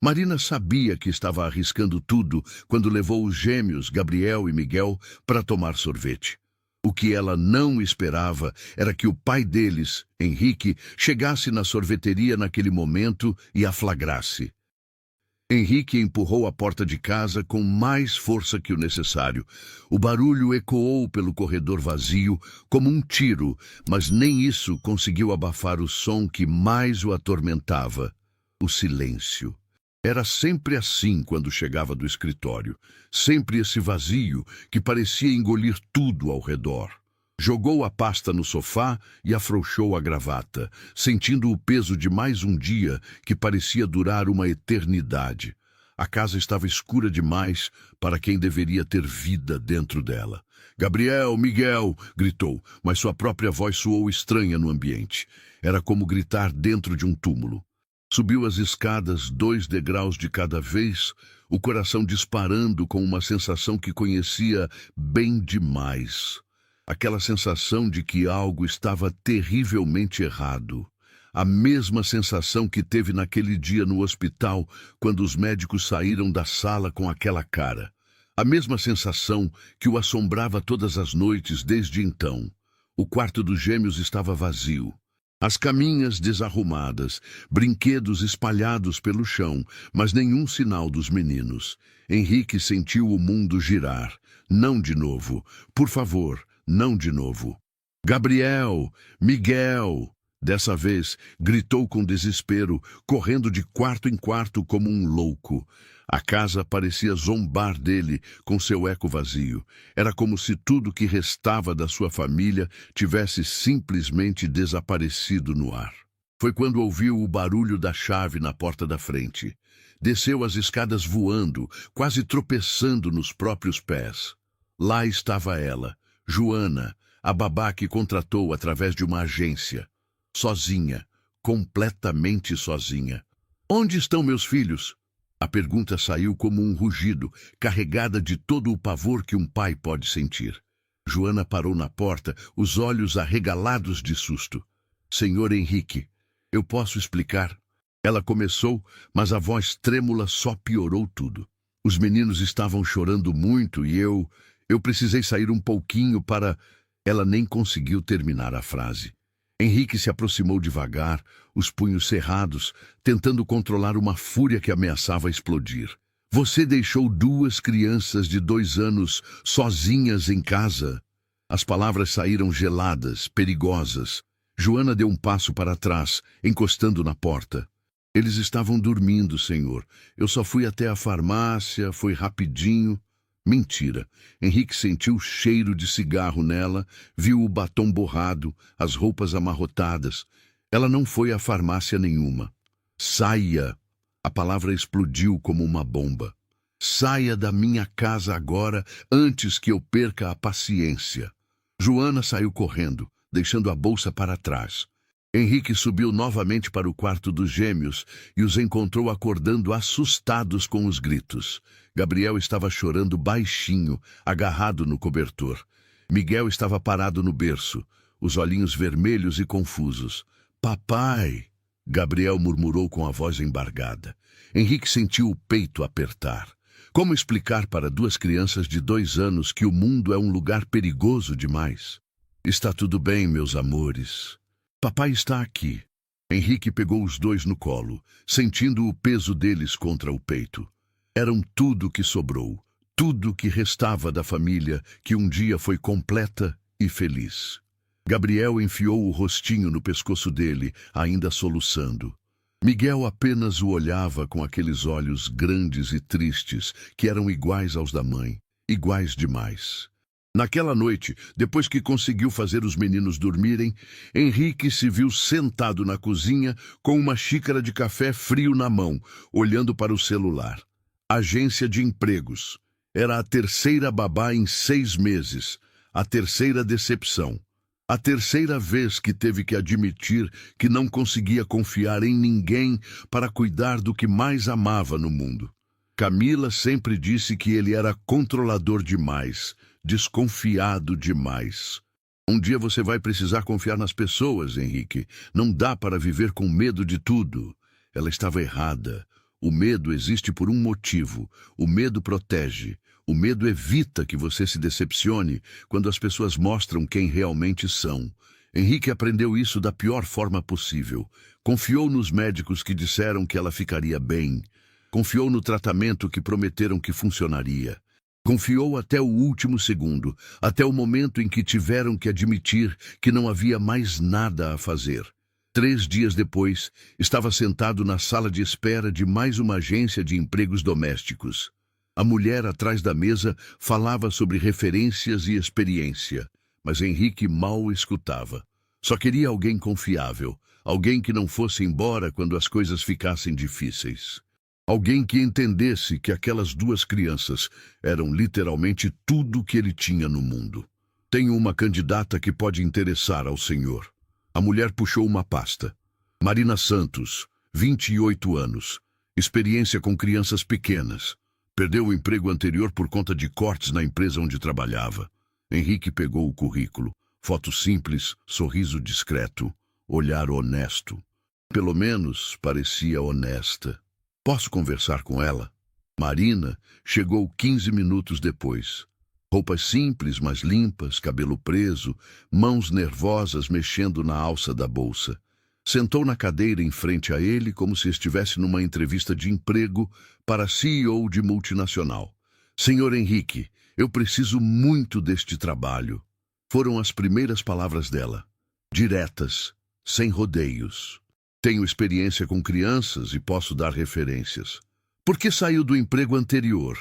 Marina sabia que estava arriscando tudo quando levou os gêmeos, Gabriel e Miguel, para tomar sorvete. O que ela não esperava era que o pai deles, Henrique, chegasse na sorveteria naquele momento e a flagrasse. Henrique empurrou a porta de casa com mais força que o necessário. O barulho ecoou pelo corredor vazio como um tiro, mas nem isso conseguiu abafar o som que mais o atormentava: o silêncio. Era sempre assim quando chegava do escritório. Sempre esse vazio que parecia engolir tudo ao redor. Jogou a pasta no sofá e afrouxou a gravata, sentindo o peso de mais um dia que parecia durar uma eternidade. A casa estava escura demais para quem deveria ter vida dentro dela. "Gabriel, Miguel!" gritou, mas sua própria voz soou estranha no ambiente. Era como gritar dentro de um túmulo. Subiu as escadas 2 degraus de cada vez, o coração disparando com uma sensação que conhecia bem demais. Aquela sensação de que algo estava terrivelmente errado. A mesma sensação que teve naquele dia no hospital, quando os médicos saíram da sala com aquela cara. A mesma sensação que o assombrava todas as noites desde então. O quarto dos gêmeos estava vazio. As caminhas desarrumadas, brinquedos espalhados pelo chão, mas nenhum sinal dos meninos. Henrique sentiu o mundo girar. Não de novo. Por favor, não de novo. "Gabriel! Miguel!" Dessa vez, gritou com desespero, correndo de quarto em quarto como um louco. A casa parecia zombar dele com seu eco vazio. Era como se tudo que restava da sua família tivesse simplesmente desaparecido no ar. Foi quando ouviu o barulho da chave na porta da frente. Desceu as escadas voando, quase tropeçando nos próprios pés. Lá estava ela, Joana, a babá que contratou através de uma agência. Sozinha, completamente sozinha. "Onde estão meus filhos?" A pergunta saiu como um rugido, carregada de todo o pavor que um pai pode sentir. Joana parou na porta, os olhos arregalados de susto. "Senhor Henrique, eu posso explicar?" Ela começou, mas a voz trêmula só piorou tudo. "Os meninos estavam chorando muito e eu precisei sair um pouquinho para..." Ela nem conseguiu terminar a frase. Henrique se aproximou devagar, os punhos cerrados, tentando controlar uma fúria que ameaçava explodir. "Você deixou 2 crianças de 2 anos sozinhas em casa?" As palavras saíram geladas, perigosas. Joana deu um passo para trás, encostando na porta. "Eles estavam dormindo, senhor. Eu só fui até a farmácia, foi rapidinho." Mentira. Henrique sentiu o cheiro de cigarro nela, viu o batom borrado, as roupas amarrotadas. Ela não foi à farmácia nenhuma. "Saia!" A palavra explodiu como uma bomba. "Saia da minha casa agora, antes que eu perca a paciência." Joana saiu correndo, deixando a bolsa para trás. Henrique subiu novamente para o quarto dos gêmeos e os encontrou acordando assustados com os gritos. Gabriel estava chorando baixinho, agarrado no cobertor. Miguel estava parado no berço, os olhinhos vermelhos e confusos. "Papai!" Gabriel murmurou com a voz embargada. Henrique sentiu o peito apertar. Como explicar para 2 crianças de 2 anos que o mundo é um lugar perigoso demais? "Está tudo bem, meus amores. Papai está aqui." Henrique pegou os 2 no colo, sentindo o peso deles contra o peito. Eram tudo que sobrou, tudo que restava da família que um dia foi completa e feliz. Gabriel enfiou o rostinho no pescoço dele, ainda soluçando. Miguel apenas o olhava com aqueles olhos grandes e tristes que eram iguais aos da mãe, iguais demais. Naquela noite, depois que conseguiu fazer os meninos dormirem, Henrique se viu sentado na cozinha com uma xícara de café frio na mão, olhando para o celular. Agência de empregos. Era a 3ª babá em 6 meses. A 3ª decepção. A 3ª vez que teve que admitir que não conseguia confiar em ninguém para cuidar do que mais amava no mundo. Camila sempre disse que ele era controlador demais, desconfiado demais. "Um dia você vai precisar confiar nas pessoas, Henrique. Não dá para viver com medo de tudo." Ela estava errada. O medo existe por um motivo. O medo protege. O medo evita que você se decepcione quando as pessoas mostram quem realmente são. Henrique aprendeu isso da pior forma possível. Confiou nos médicos que disseram que ela ficaria bem. Confiou no tratamento que prometeram que funcionaria. Confiou até o último segundo, até o momento em que tiveram que admitir que não havia mais nada a fazer. 3 dias depois, estava sentado na sala de espera de mais uma agência de empregos domésticos. A mulher atrás da mesa falava sobre referências e experiência, mas Henrique mal escutava. Só queria alguém confiável, alguém que não fosse embora quando as coisas ficassem difíceis. Alguém que entendesse que aquelas 2 crianças eram literalmente tudo que ele tinha no mundo. Tenho uma candidata que pode interessar ao senhor. A mulher puxou uma pasta. Marina Santos, 28 anos. Experiência com crianças pequenas. Perdeu o emprego anterior por conta de cortes na empresa onde trabalhava. Henrique pegou o currículo. Foto simples, sorriso discreto, olhar honesto. Pelo menos parecia honesta. Posso conversar com ela? Marina chegou 15 minutos depois. Roupas simples, mas limpas, cabelo preso, mãos nervosas mexendo na alça da bolsa. Sentou na cadeira em frente a ele como se estivesse numa entrevista de emprego para CEO de multinacional. Senhor Henrique, eu preciso muito deste trabalho. Foram as primeiras palavras dela. Diretas, sem rodeios. Tenho experiência com crianças e posso dar referências. Por que saiu do emprego anterior?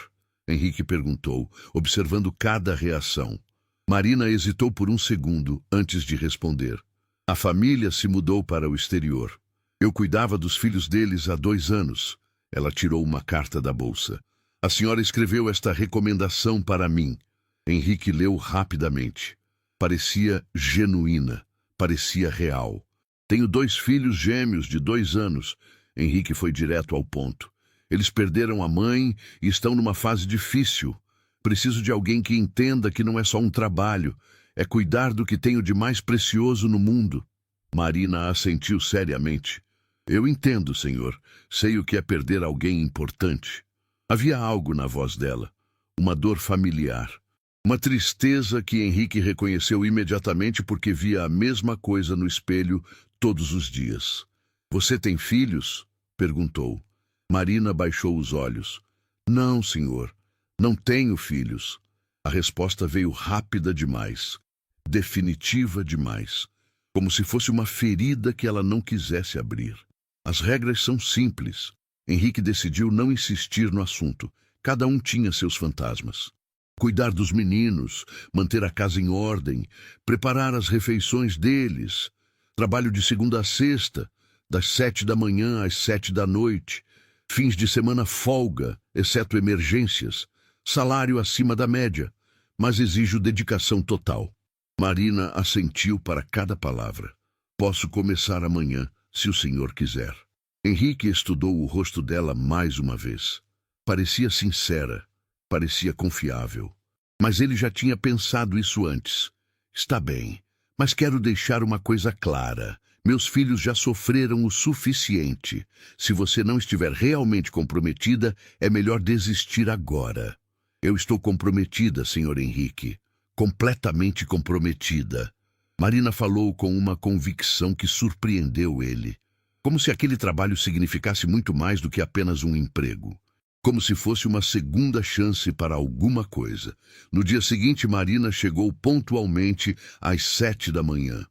Henrique perguntou, observando cada reação. Marina hesitou por um segundo antes de responder. A família se mudou para o exterior. Eu cuidava dos filhos deles há 2 anos. Ela tirou uma carta da bolsa. A senhora escreveu esta recomendação para mim. Henrique leu rapidamente. Parecia genuína, parecia real. Tenho 2 filhos gêmeos de 2 anos. Henrique foi direto ao ponto. Eles perderam a mãe e estão numa fase difícil. Preciso de alguém que entenda que não é só um trabalho, é cuidar do que tenho de mais precioso no mundo. Marina assentiu seriamente. Eu entendo, senhor. Sei o que é perder alguém importante. Havia algo na voz dela, uma dor familiar. Uma tristeza que Henrique reconheceu imediatamente porque via a mesma coisa no espelho todos os dias. Você tem filhos? Perguntou. Marina baixou os olhos. Não, senhor. Não tenho filhos. A resposta veio rápida demais. Definitiva demais. Como se fosse uma ferida que ela não quisesse abrir. As regras são simples. Henrique decidiu não insistir no assunto. Cada um tinha seus fantasmas. Cuidar dos meninos, manter a casa em ordem, preparar as refeições deles. Trabalho de segunda a sexta, das 7 da manhã às 7 da noite. Fins de semana folga, exceto emergências. Salário acima da média, mas exijo dedicação total. Marina assentiu para cada palavra. Posso começar amanhã, se o senhor quiser. Henrique estudou o rosto dela mais uma vez. Parecia sincera, parecia confiável. Mas ele já tinha pensado isso antes. Está bem, mas quero deixar uma coisa clara. Meus filhos já sofreram o suficiente. Se você não estiver realmente comprometida, é melhor desistir agora. Eu estou comprometida, senhor Henrique. Completamente comprometida. Marina falou com uma convicção que surpreendeu ele. Como se aquele trabalho significasse muito mais do que apenas um emprego. Como se fosse uma segunda chance para alguma coisa. No dia seguinte, Marina chegou pontualmente às 7 da manhã.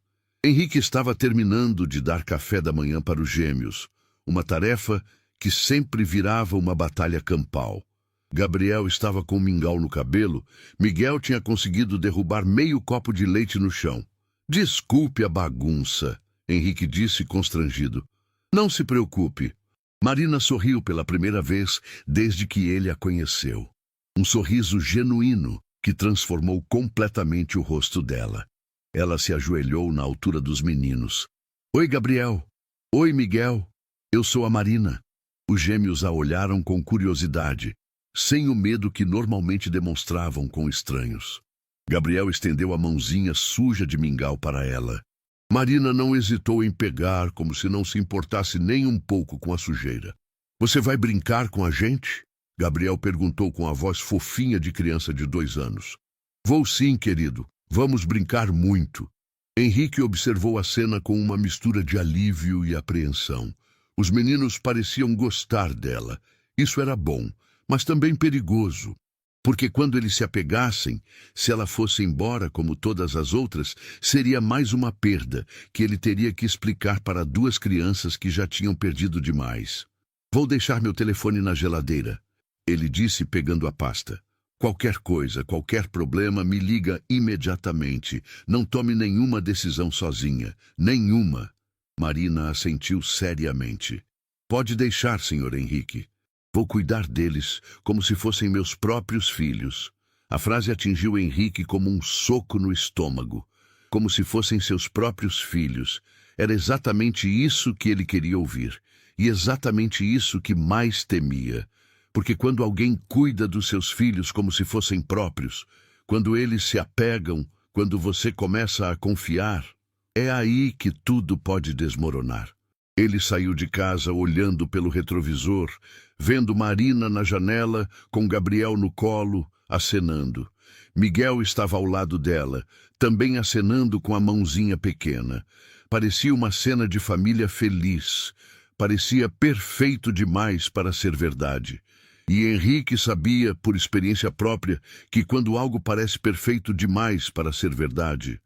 Henrique estava terminando de dar café da manhã para os gêmeos, uma tarefa que sempre virava uma batalha campal. Gabriel estava com um mingau no cabelo. Miguel tinha conseguido derrubar meio copo de leite no chão. Desculpe a bagunça, Henrique disse constrangido. Não se preocupe. Marina sorriu pela primeira vez desde que ele a conheceu. Um sorriso genuíno que transformou completamente o rosto dela. Ela se ajoelhou na altura dos meninos. Oi, Gabriel. Oi, Miguel. Eu sou a Marina. Os gêmeos a olharam com curiosidade, sem o medo que normalmente demonstravam com estranhos. Gabriel estendeu a mãozinha suja de mingau para ela. Marina não hesitou em pegar, como se não se importasse nem um pouco com a sujeira. Você vai brincar com a gente? Gabriel perguntou com a voz fofinha de criança de 2 anos. Vou sim, querido. Vamos brincar muito. Henrique observou a cena com uma mistura de alívio e apreensão. Os meninos pareciam gostar dela. Isso era bom, mas também perigoso. Porque quando eles se apegassem, se ela fosse embora como todas as outras, seria mais uma perda que ele teria que explicar para 2 crianças que já tinham perdido demais. Vou deixar meu telefone na geladeira, ele disse pegando a pasta. Qualquer coisa, qualquer problema, me liga imediatamente. Não tome nenhuma decisão sozinha. Nenhuma. Marina assentiu seriamente. Pode deixar, Sr. Henrique. Vou cuidar deles como se fossem meus próprios filhos. A frase atingiu Henrique como um soco no estômago. Como se fossem seus próprios filhos. Era exatamente isso que ele queria ouvir. E exatamente isso que mais temia. Porque quando alguém cuida dos seus filhos como se fossem próprios, quando eles se apegam, quando você começa a confiar, é aí que tudo pode desmoronar. Ele saiu de casa olhando pelo retrovisor, vendo Marina na janela, com Gabriel no colo, acenando. Miguel estava ao lado dela, também acenando com a mãozinha pequena. Parecia uma cena de família feliz. Parecia perfeito demais para ser verdade. E Henrique sabia, por experiência própria, que quando algo parece perfeito demais para ser verdade,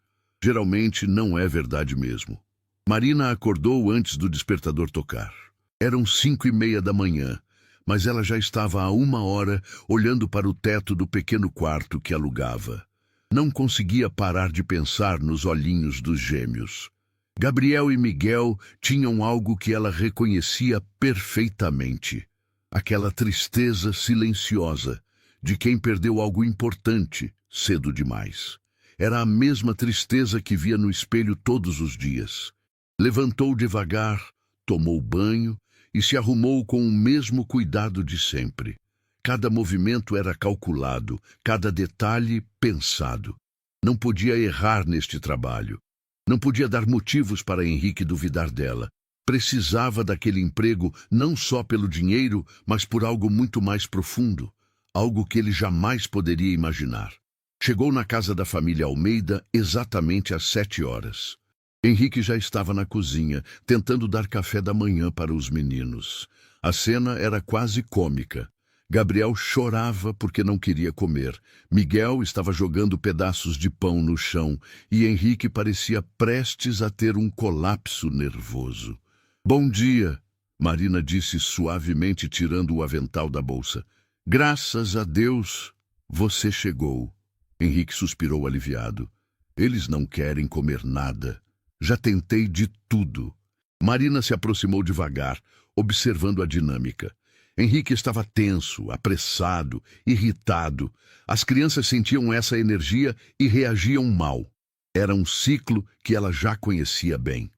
geralmente não é verdade mesmo. Marina acordou antes do despertador tocar. Eram 5:30 da manhã, mas ela já estava há 1 hora olhando para o teto do pequeno quarto que alugava. Não conseguia parar de pensar nos olhinhos dos gêmeos. Gabriel e Miguel tinham algo que ela reconhecia perfeitamente. Aquela tristeza silenciosa de quem perdeu algo importante cedo demais. Era a mesma tristeza que via no espelho todos os dias. Levantou devagar, tomou banho e se arrumou com o mesmo cuidado de sempre. Cada movimento era calculado, cada detalhe pensado. Não podia errar neste trabalho. Não podia dar motivos para Henrique duvidar dela. Precisava daquele emprego não só pelo dinheiro, mas por algo muito mais profundo, algo que ele jamais poderia imaginar. Chegou na casa da família Almeida exatamente às 7 horas. Henrique já estava na cozinha, tentando dar café da manhã para os meninos. A cena era quase cômica. Gabriel chorava porque não queria comer. Miguel estava jogando pedaços de pão no chão e Henrique parecia prestes a ter um colapso nervoso. Bom dia, Marina disse suavemente, tirando o avental da bolsa. Graças a Deus, você chegou. Henrique suspirou aliviado. Eles não querem comer nada. Já tentei de tudo. Marina se aproximou devagar, observando a dinâmica. Henrique estava tenso, apressado, irritado. As crianças sentiam essa energia e reagiam mal. Era um ciclo que ela já conhecia bem.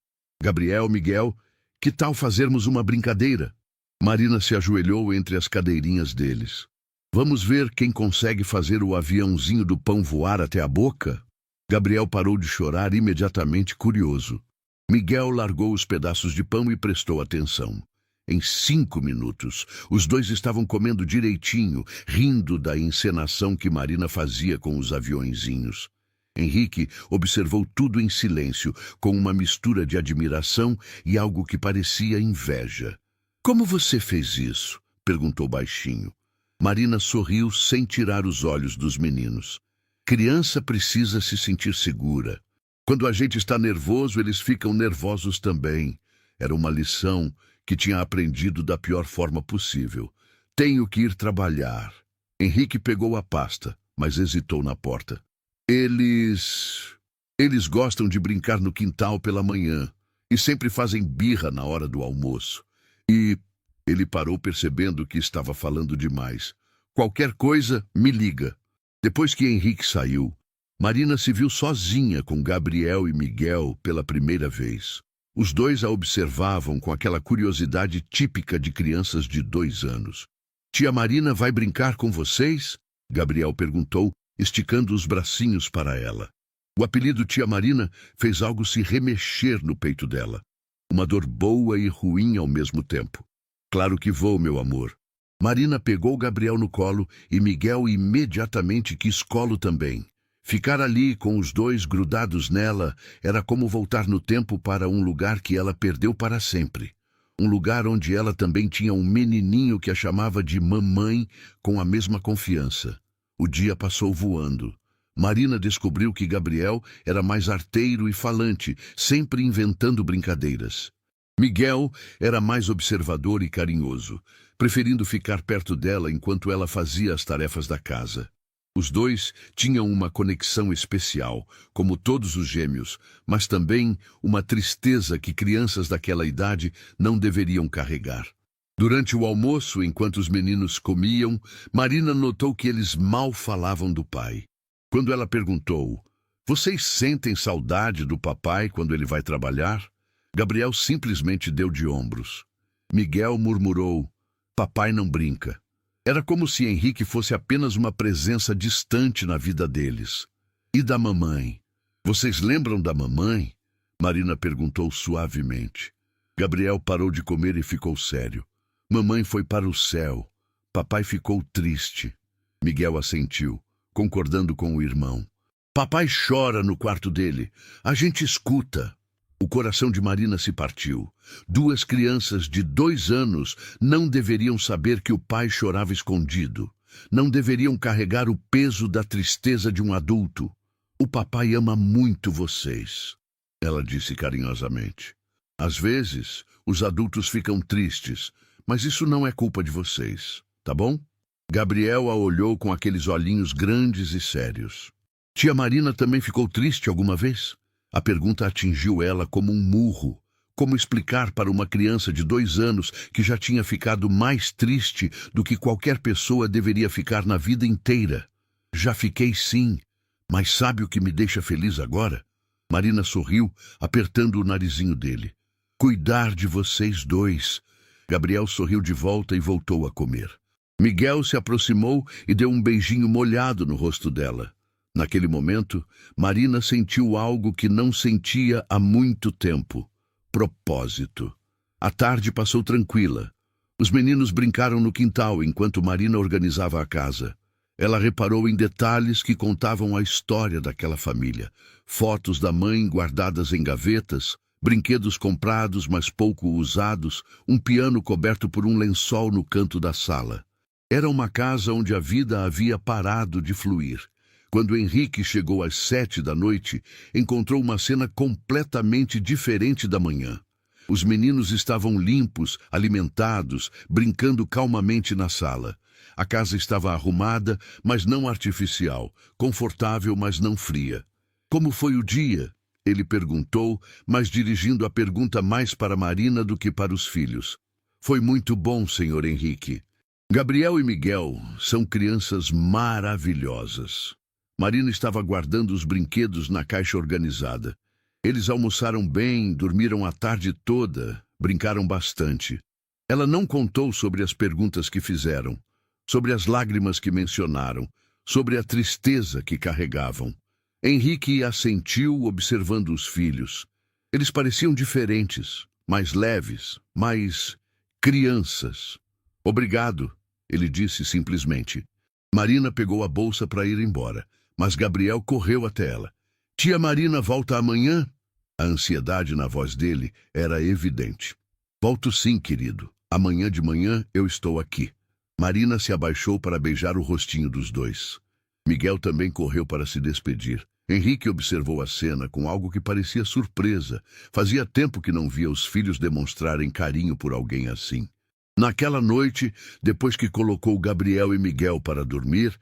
Gabriel, Miguel, que tal fazermos uma brincadeira? Marina se ajoelhou entre as cadeirinhas deles. Vamos ver quem consegue fazer o aviãozinho do pão voar até a boca? Gabriel parou de chorar imediatamente, curioso. Miguel largou os pedaços de pão e prestou atenção. Em 5 minutos, os dois estavam comendo direitinho, rindo da encenação que Marina fazia com os aviõezinhos. Henrique observou tudo em silêncio, com uma mistura de admiração e algo que parecia inveja. Como você fez isso? Perguntou baixinho. Marina sorriu sem tirar os olhos dos meninos. Criança precisa se sentir segura. Quando a gente está nervoso, eles ficam nervosos também. Era uma lição que tinha aprendido da pior forma possível. Tenho que ir trabalhar. Henrique pegou a pasta, mas hesitou na porta. Eles gostam de brincar no quintal pela manhã e sempre fazem birra na hora do almoço. E ele parou percebendo que estava falando demais. Qualquer coisa, me liga. Depois que Henrique saiu, Marina se viu sozinha com Gabriel e Miguel pela primeira vez. Os dois a observavam com aquela curiosidade típica de crianças de 2 anos. Tia Marina vai brincar com vocês? Gabriel perguntou, esticando os bracinhos para ela. O apelido Tia Marina fez algo se remexer no peito dela. Uma dor boa e ruim ao mesmo tempo. Claro que vou, meu amor. Marina pegou Gabriel no colo e Miguel imediatamente quis colo também. Ficar ali com os dois grudados nela era como voltar no tempo para um lugar que ela perdeu para sempre. Um lugar onde ela também tinha um menininho que a chamava de mamãe com a mesma confiança. O dia passou voando. Marina descobriu que Gabriel era mais arteiro e falante, sempre inventando brincadeiras. Miguel era mais observador e carinhoso, preferindo ficar perto dela enquanto ela fazia as tarefas da casa. Os dois tinham uma conexão especial, como todos os gêmeos, mas também uma tristeza que crianças daquela idade não deveriam carregar. Durante o almoço, enquanto os meninos comiam, Marina notou que eles mal falavam do pai. Quando ela perguntou, "Vocês sentem saudade do papai quando ele vai trabalhar?" Gabriel simplesmente deu de ombros. Miguel murmurou, "Papai não brinca." Era como se Henrique fosse apenas uma presença distante na vida deles. E da mamãe? Vocês lembram da mamãe? Marina perguntou suavemente. Gabriel parou de comer e ficou sério. Mamãe foi para o céu. Papai ficou triste. Miguel assentiu, concordando com o irmão. Papai chora no quarto dele. A gente escuta. O coração de Marina se partiu. 2 crianças de 2 anos não deveriam saber que o pai chorava escondido. Não deveriam carregar o peso da tristeza de um adulto. O papai ama muito vocês, ela disse carinhosamente. Às vezes, os adultos ficam tristes, mas isso não é culpa de vocês, tá bom? Gabriel a olhou com aqueles olhinhos grandes e sérios. Tia Marina também ficou triste alguma vez? A pergunta atingiu ela como um murro. Como explicar para uma criança de 2 anos que já tinha ficado mais triste do que qualquer pessoa deveria ficar na vida inteira? Já fiquei sim, mas sabe o que me deixa feliz agora? Marina sorriu, apertando o narizinho dele. Cuidar de vocês dois. Gabriel sorriu de volta e voltou a comer. Miguel se aproximou e deu um beijinho molhado no rosto dela. Naquele momento, Marina sentiu algo que não sentia há muito tempo. Propósito. A tarde passou tranquila. Os meninos brincaram no quintal enquanto Marina organizava a casa. Ela reparou em detalhes que contavam a história daquela família. Fotos da mãe guardadas em gavetas, brinquedos comprados mas pouco usados, um piano coberto por um lençol no canto da sala. Era uma casa onde a vida havia parado de fluir. Quando Henrique chegou às 7 da noite, encontrou uma cena completamente diferente da manhã. Os meninos estavam limpos, alimentados, brincando calmamente na sala. A casa estava arrumada, mas não artificial, confortável, mas não fria. Como foi o dia? Ele perguntou, mas dirigindo a pergunta mais para Marina do que para os filhos. Foi muito bom, senhor Henrique. Gabriel e Miguel são crianças maravilhosas. Marina estava guardando os brinquedos na caixa organizada. Eles almoçaram bem, dormiram a tarde toda, brincaram bastante. Ela não contou sobre as perguntas que fizeram, sobre as lágrimas que mencionaram, sobre a tristeza que carregavam. Henrique assentiu observando os filhos. Eles pareciam diferentes, mais leves, mais crianças. Obrigado, ele disse simplesmente. Marina pegou a bolsa para ir embora. Mas Gabriel correu até ela. Tia Marina volta amanhã? A ansiedade na voz dele era evidente. Volto sim, querido. Amanhã de manhã eu estou aqui. Marina se abaixou para beijar o rostinho dos dois. Miguel também correu para se despedir. Henrique observou a cena com algo que parecia surpresa. Fazia tempo que não via os filhos demonstrarem carinho por alguém assim. Naquela noite, depois que colocou Gabriel e Miguel para dormir,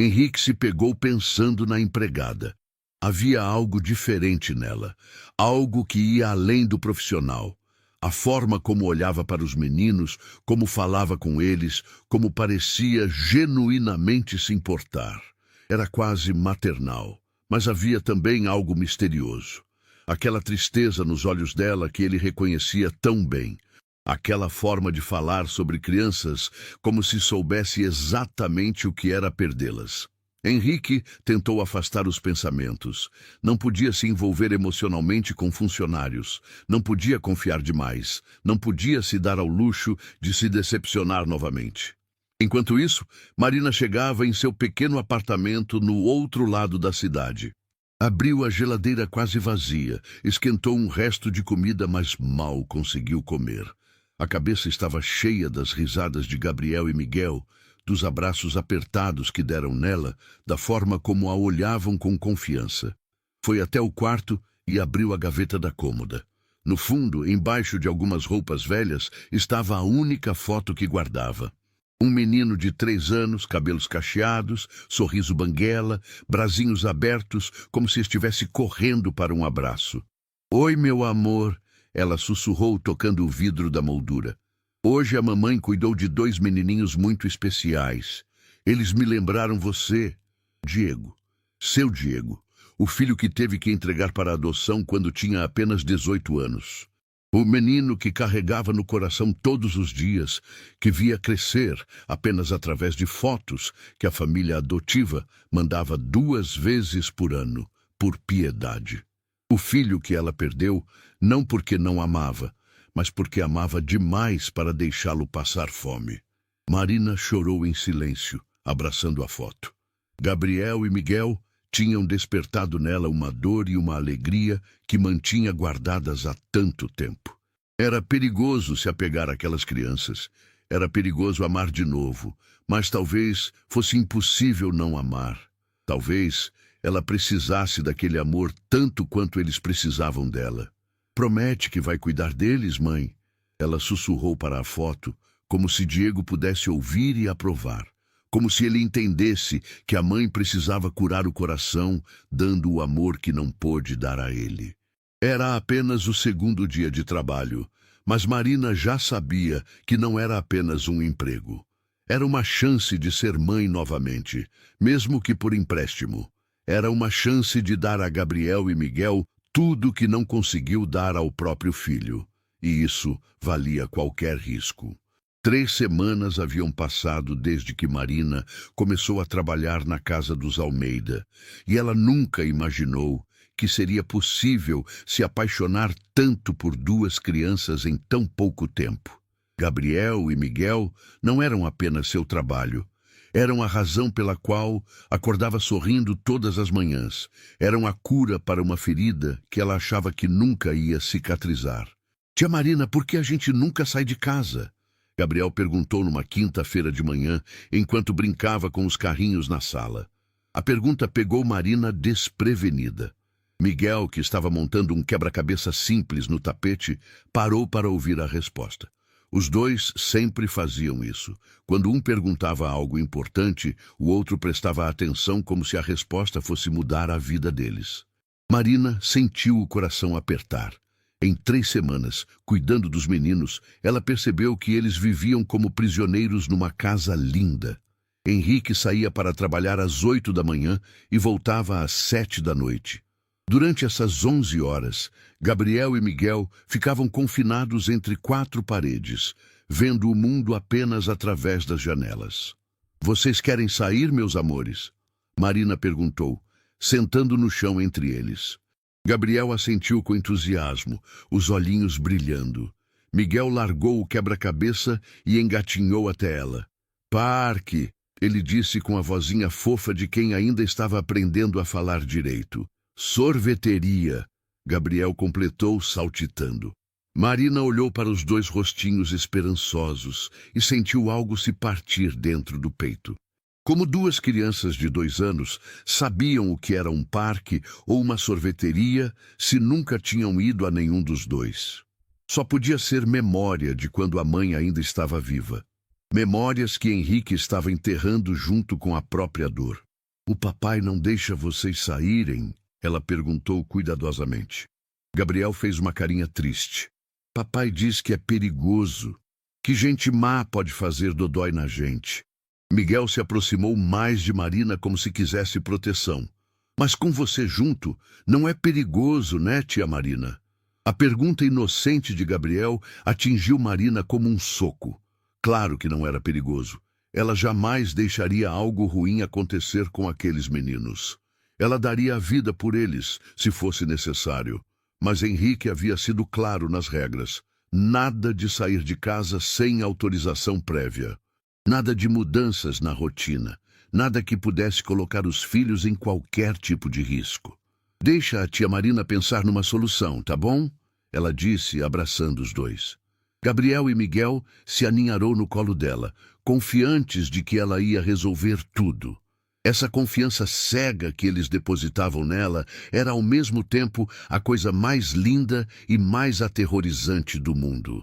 Henrique se pegou pensando na empregada. Havia algo diferente nela, algo que ia além do profissional. A forma como olhava para os meninos, como falava com eles, como parecia genuinamente se importar. Era quase maternal, mas havia também algo misterioso. Aquela tristeza nos olhos dela que ele reconhecia tão bem. Aquela forma de falar sobre crianças como se soubesse exatamente o que era perdê-las. Henrique tentou afastar os pensamentos. Não podia se envolver emocionalmente com funcionários. Não podia confiar demais. Não podia se dar ao luxo de se decepcionar novamente. Enquanto isso, Marina chegava em seu pequeno apartamento no outro lado da cidade. Abriu a geladeira quase vazia, esquentou um resto de comida, mas mal conseguiu comer. A cabeça estava cheia das risadas de Gabriel e Miguel, dos abraços apertados que deram nela, da forma como a olhavam com confiança. Foi até o quarto e abriu a gaveta da cômoda. No fundo, embaixo de algumas roupas velhas, estava a única foto que guardava. Um menino de 3 anos, cabelos cacheados, sorriso banguela, bracinhos abertos, como se estivesse correndo para um abraço. "Oi, meu amor", ela sussurrou, tocando o vidro da moldura. "Hoje a mamãe cuidou de 2 menininhos muito especiais. Eles me lembraram você, Diego. Seu Diego, o filho que teve que entregar para adoção quando tinha apenas 18 anos. O menino que carregava no coração todos os dias, que via crescer apenas através de fotos que a família adotiva mandava 2 vezes por ano, por piedade. O filho que ela perdeu, não porque não amava, mas porque amava demais para deixá-lo passar fome." Marina chorou em silêncio, abraçando a foto. Gabriel e Miguel tinham despertado nela uma dor e uma alegria que mantinha guardadas há tanto tempo. Era perigoso se apegar àquelas crianças. Era perigoso amar de novo, mas talvez fosse impossível não amar. Talvez ela precisasse daquele amor tanto quanto eles precisavam dela. "Promete que vai cuidar deles, mãe?" Ela sussurrou para a foto, como se Diego pudesse ouvir e aprovar. Como se ele entendesse que a mãe precisava curar o coração, dando o amor que não pôde dar a ele. Era apenas o 2º dia de trabalho, mas Marina já sabia que não era apenas um emprego. Era uma chance de ser mãe novamente, mesmo que por empréstimo. Era uma chance de dar a Gabriel e Miguel tudo que não conseguiu dar ao próprio filho. E isso valia qualquer risco. 3 semanas haviam passado desde que Marina começou a trabalhar na casa dos Almeida, e ela nunca imaginou que seria possível se apaixonar tanto por 2 crianças em tão pouco tempo. Gabriel e Miguel não eram apenas seu trabalho. Eram a razão pela qual acordava sorrindo todas as manhãs. Eram a cura para uma ferida que ela achava que nunca ia cicatrizar. "Tia Marina, por que a gente nunca sai de casa?" Gabriel perguntou numa quinta-feira de manhã, enquanto brincava com os carrinhos na sala. A pergunta pegou Marina desprevenida. Miguel, que estava montando um quebra-cabeça simples no tapete, parou para ouvir a resposta. Os 2 sempre faziam isso. Quando um perguntava algo importante, o outro prestava atenção como se a resposta fosse mudar a vida deles. Marina sentiu o coração apertar. Em 3 semanas, cuidando dos meninos, ela percebeu que eles viviam como prisioneiros numa casa linda. Henrique saía para trabalhar às 8 da manhã e voltava às 7 da noite. Durante essas 11 horas, Gabriel e Miguel ficavam confinados entre 4 paredes, vendo o mundo apenas através das janelas. "Vocês querem sair, meus amores?" Marina perguntou, sentando no chão entre eles. Gabriel assentiu com entusiasmo, os olhinhos brilhando. Miguel largou o quebra-cabeça e engatinhou até ela. "Parque", ele disse com a vozinha fofa de quem ainda estava aprendendo a falar direito. "Sorveteria", Gabriel completou, saltitando. Marina olhou para os 2 rostinhos esperançosos e sentiu algo se partir dentro do peito. Como 2 crianças de 2 anos sabiam o que era um parque ou uma sorveteria se nunca tinham ido a nenhum dos 2. Só podia ser memória de quando a mãe ainda estava viva. Memórias que Henrique estava enterrando junto com a própria dor. "O papai não deixa vocês saírem?" ela perguntou cuidadosamente. Gabriel fez uma carinha triste. "Papai diz que é perigoso. Que gente má pode fazer dodói na gente." Miguel se aproximou mais de Marina como se quisesse proteção. "Mas com você junto, não é perigoso, né, tia Marina?" A pergunta inocente de Gabriel atingiu Marina como um soco. Claro que não era perigoso. Ela jamais deixaria algo ruim acontecer com aqueles meninos. Ela daria a vida por eles, se fosse necessário. Mas Henrique havia sido claro nas regras. Nada de sair de casa sem autorização prévia. Nada de mudanças na rotina. Nada que pudesse colocar os filhos em qualquer tipo de risco. Deixa a tia Marina pensar numa solução, tá bom? Ela disse, abraçando os dois. Gabriel e Miguel se aninharam no colo dela, confiantes de que ela ia resolver tudo. Essa confiança cega que eles depositavam nela era ao mesmo tempo a coisa mais linda e mais aterrorizante do mundo.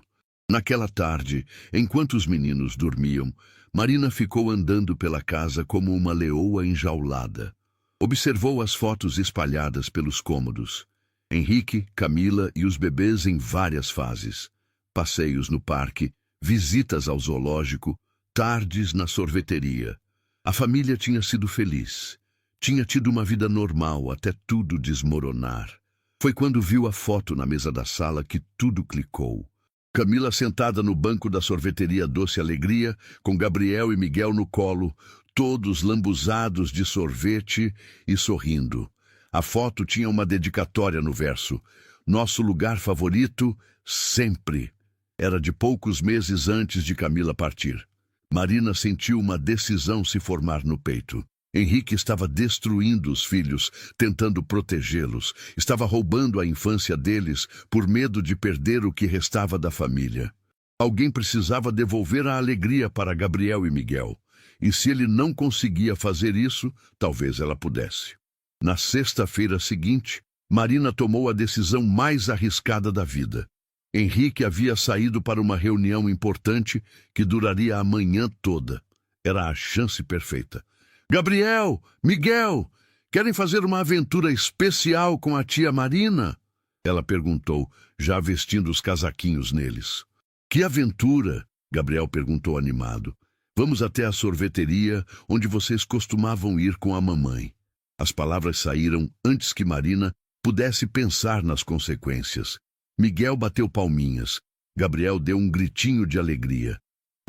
Naquela tarde, enquanto os meninos dormiam, Marina ficou andando pela casa como uma leoa enjaulada. Observou as fotos espalhadas pelos cômodos. Henrique, Camila e os bebês em várias fases. Passeios no parque, visitas ao zoológico, tardes na sorveteria. A família tinha sido feliz. Tinha tido uma vida normal até tudo desmoronar. Foi quando viu a foto na mesa da sala que tudo clicou. Camila sentada no banco da sorveteria Doce Alegria, com Gabriel e Miguel no colo, todos lambuzados de sorvete e sorrindo. A foto tinha uma dedicatória no verso. Nosso lugar favorito, sempre. Era de poucos meses antes de Camila partir. Marina sentiu uma decisão se formar no peito. Henrique estava destruindo os filhos, tentando protegê-los. Estava roubando a infância deles por medo de perder o que restava da família. Alguém precisava devolver a alegria para Gabriel e Miguel. E se ele não conseguia fazer isso, talvez ela pudesse. Na sexta-feira seguinte, Marina tomou a decisão mais arriscada da vida. Henrique havia saído para uma reunião importante que duraria a manhã toda. Era a chance perfeita. Gabriel, Miguel, querem fazer uma aventura especial com a tia Marina? Ela perguntou, já vestindo os casaquinhos neles. Que aventura? Gabriel perguntou animado. Vamos até a sorveteria onde vocês costumavam ir com a mamãe. As palavras saíram antes que Marina pudesse pensar nas consequências. Miguel bateu palminhas. Gabriel deu um gritinho de alegria.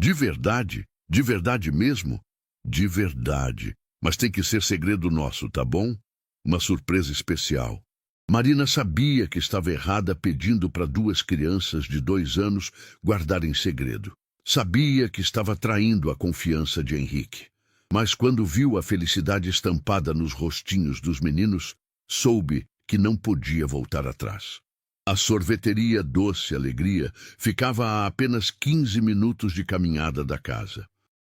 De verdade? De verdade mesmo? De verdade. Mas tem que ser segredo nosso, tá bom? Uma surpresa especial. Marina sabia que estava errada pedindo para duas crianças de 2 anos guardarem segredo. Sabia que estava traindo a confiança de Henrique. Mas quando viu a felicidade estampada nos rostinhos dos meninos, soube que não podia voltar atrás. A sorveteria Doce Alegria ficava a apenas 15 minutos de caminhada da casa.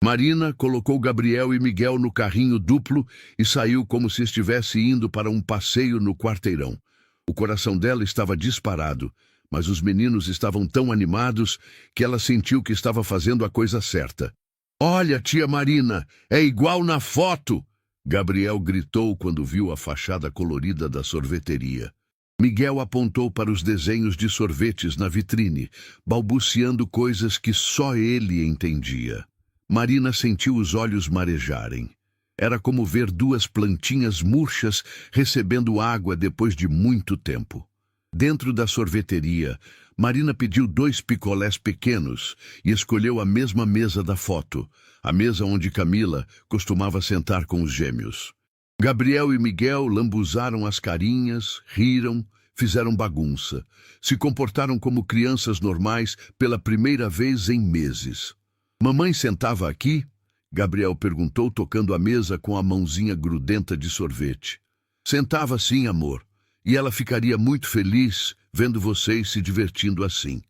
Marina colocou Gabriel e Miguel no carrinho duplo e saiu como se estivesse indo para um passeio no quarteirão. O coração dela estava disparado, mas os meninos estavam tão animados que ela sentiu que estava fazendo a coisa certa. Olha, tia Marina, é igual na foto! Gabriel gritou quando viu a fachada colorida da sorveteria. Miguel apontou para os desenhos de sorvetes na vitrine, balbuciando coisas que só ele entendia. Marina sentiu os olhos marejarem. Era como ver 2 plantinhas murchas recebendo água depois de muito tempo. Dentro da sorveteria, Marina pediu 2 picolés pequenos e escolheu a mesma mesa da foto, a mesa onde Camila costumava sentar com os gêmeos. Gabriel e Miguel lambuzaram as carinhas, riram, fizeram bagunça. Se comportaram como crianças normais pela primeira vez em meses. Mamãe sentava aqui? Gabriel perguntou, tocando a mesa com a mãozinha grudenta de sorvete. Sentava sim, amor. E ela ficaria muito feliz vendo vocês se divertindo assim.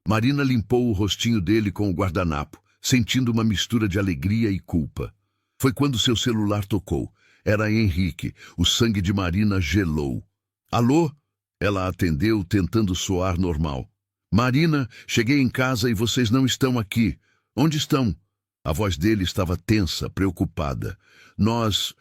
Marina limpou o rostinho dele com o guardanapo, sentindo uma mistura de alegria e culpa. Foi quando seu celular tocou. Era Henrique. O sangue de Marina gelou. Alô? Ela atendeu, tentando soar normal. Marina, cheguei em casa e vocês não estão aqui. Onde estão? A voz dele estava tensa, preocupada. Nós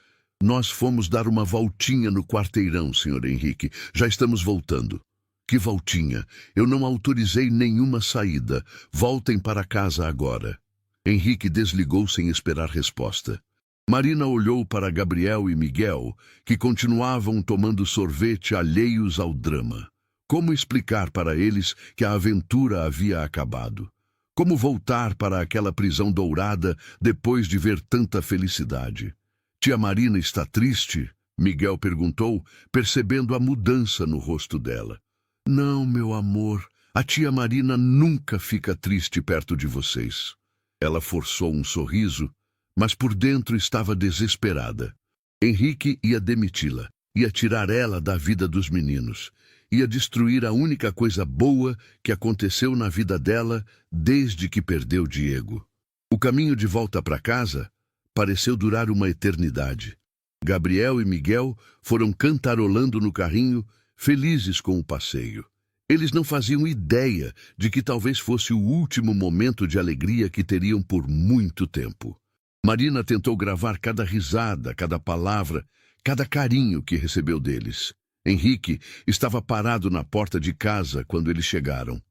fomos dar uma voltinha no quarteirão, Sr. Henrique. Já estamos voltando. Que voltinha? Eu não autorizei nenhuma saída. Voltem para casa agora. Henrique desligou sem esperar resposta. Marina olhou para Gabriel e Miguel, que continuavam tomando sorvete alheios ao drama. Como explicar para eles que a aventura havia acabado? Como voltar para aquela prisão dourada depois de ver tanta felicidade? Tia Marina está triste? Miguel perguntou, percebendo a mudança no rosto dela. Não, meu amor, a tia Marina nunca fica triste perto de vocês. Ela forçou um sorriso, mas por dentro estava desesperada. Henrique ia demiti-la, ia tirar ela da vida dos meninos, ia destruir a única coisa boa que aconteceu na vida dela desde que perdeu Diego. O caminho de volta para casa pareceu durar uma eternidade. Gabriel e Miguel foram cantarolando no carrinho, felizes com o passeio. Eles não faziam ideia de que talvez fosse o último momento de alegria que teriam por muito tempo. Marina tentou gravar cada risada, cada palavra, cada carinho que recebeu deles. Henrique estava parado na porta de casa quando eles chegaram.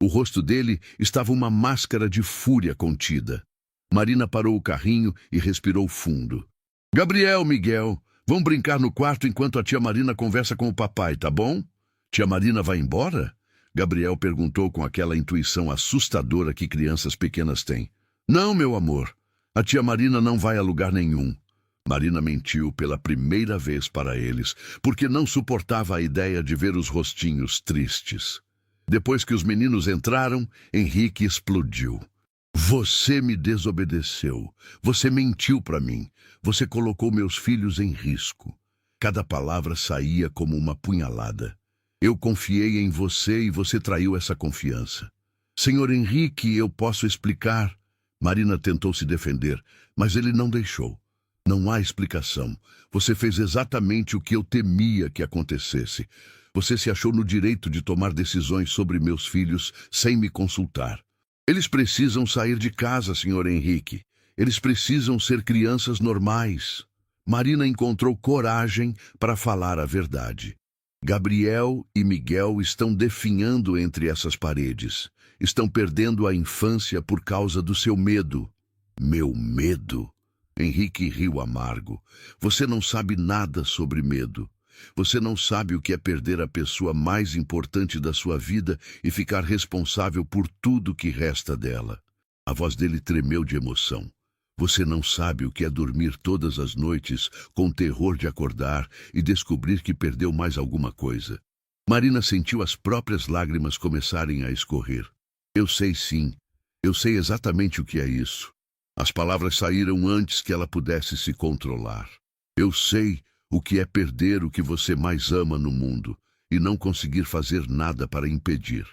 O rosto dele estava uma máscara de fúria contida. Marina parou o carrinho e respirou fundo. Gabriel, Miguel, vão brincar no quarto enquanto a tia Marina conversa com o papai, tá bom? Tia Marina vai embora? Gabriel perguntou com aquela intuição assustadora que crianças pequenas têm. Não, meu amor, a tia Marina não vai a lugar nenhum. Marina mentiu pela primeira vez para eles, porque não suportava a ideia de ver os rostinhos tristes. Depois que os meninos entraram, Henrique explodiu. Você me desobedeceu. Você mentiu para mim. Você colocou meus filhos em risco. Cada palavra saía como uma punhalada. Eu confiei em você e você traiu essa confiança. Senhor Henrique, eu posso explicar. Marina tentou se defender, mas ele não deixou. Não há explicação. Você fez exatamente o que eu temia que acontecesse. Você se achou no direito de tomar decisões sobre meus filhos sem me consultar. Eles precisam sair de casa, Sr. Henrique. Eles precisam ser crianças normais. Marina encontrou coragem para falar a verdade. Gabriel e Miguel estão definhando entre essas paredes. Estão perdendo a infância por causa do seu medo. Meu medo? Henrique riu amargo. Você não sabe nada sobre medo. Você não sabe o que é perder a pessoa mais importante da sua vida e ficar responsável por tudo que resta dela. A voz dele tremeu de emoção. Você não sabe o que é dormir todas as noites com terror de acordar e descobrir que perdeu mais alguma coisa. Marina sentiu as próprias lágrimas começarem a escorrer. Eu sei sim. Eu sei exatamente o que é isso. As palavras saíram antes que ela pudesse se controlar. Eu sei o que é perder o que você mais ama no mundo e não conseguir fazer nada para impedir.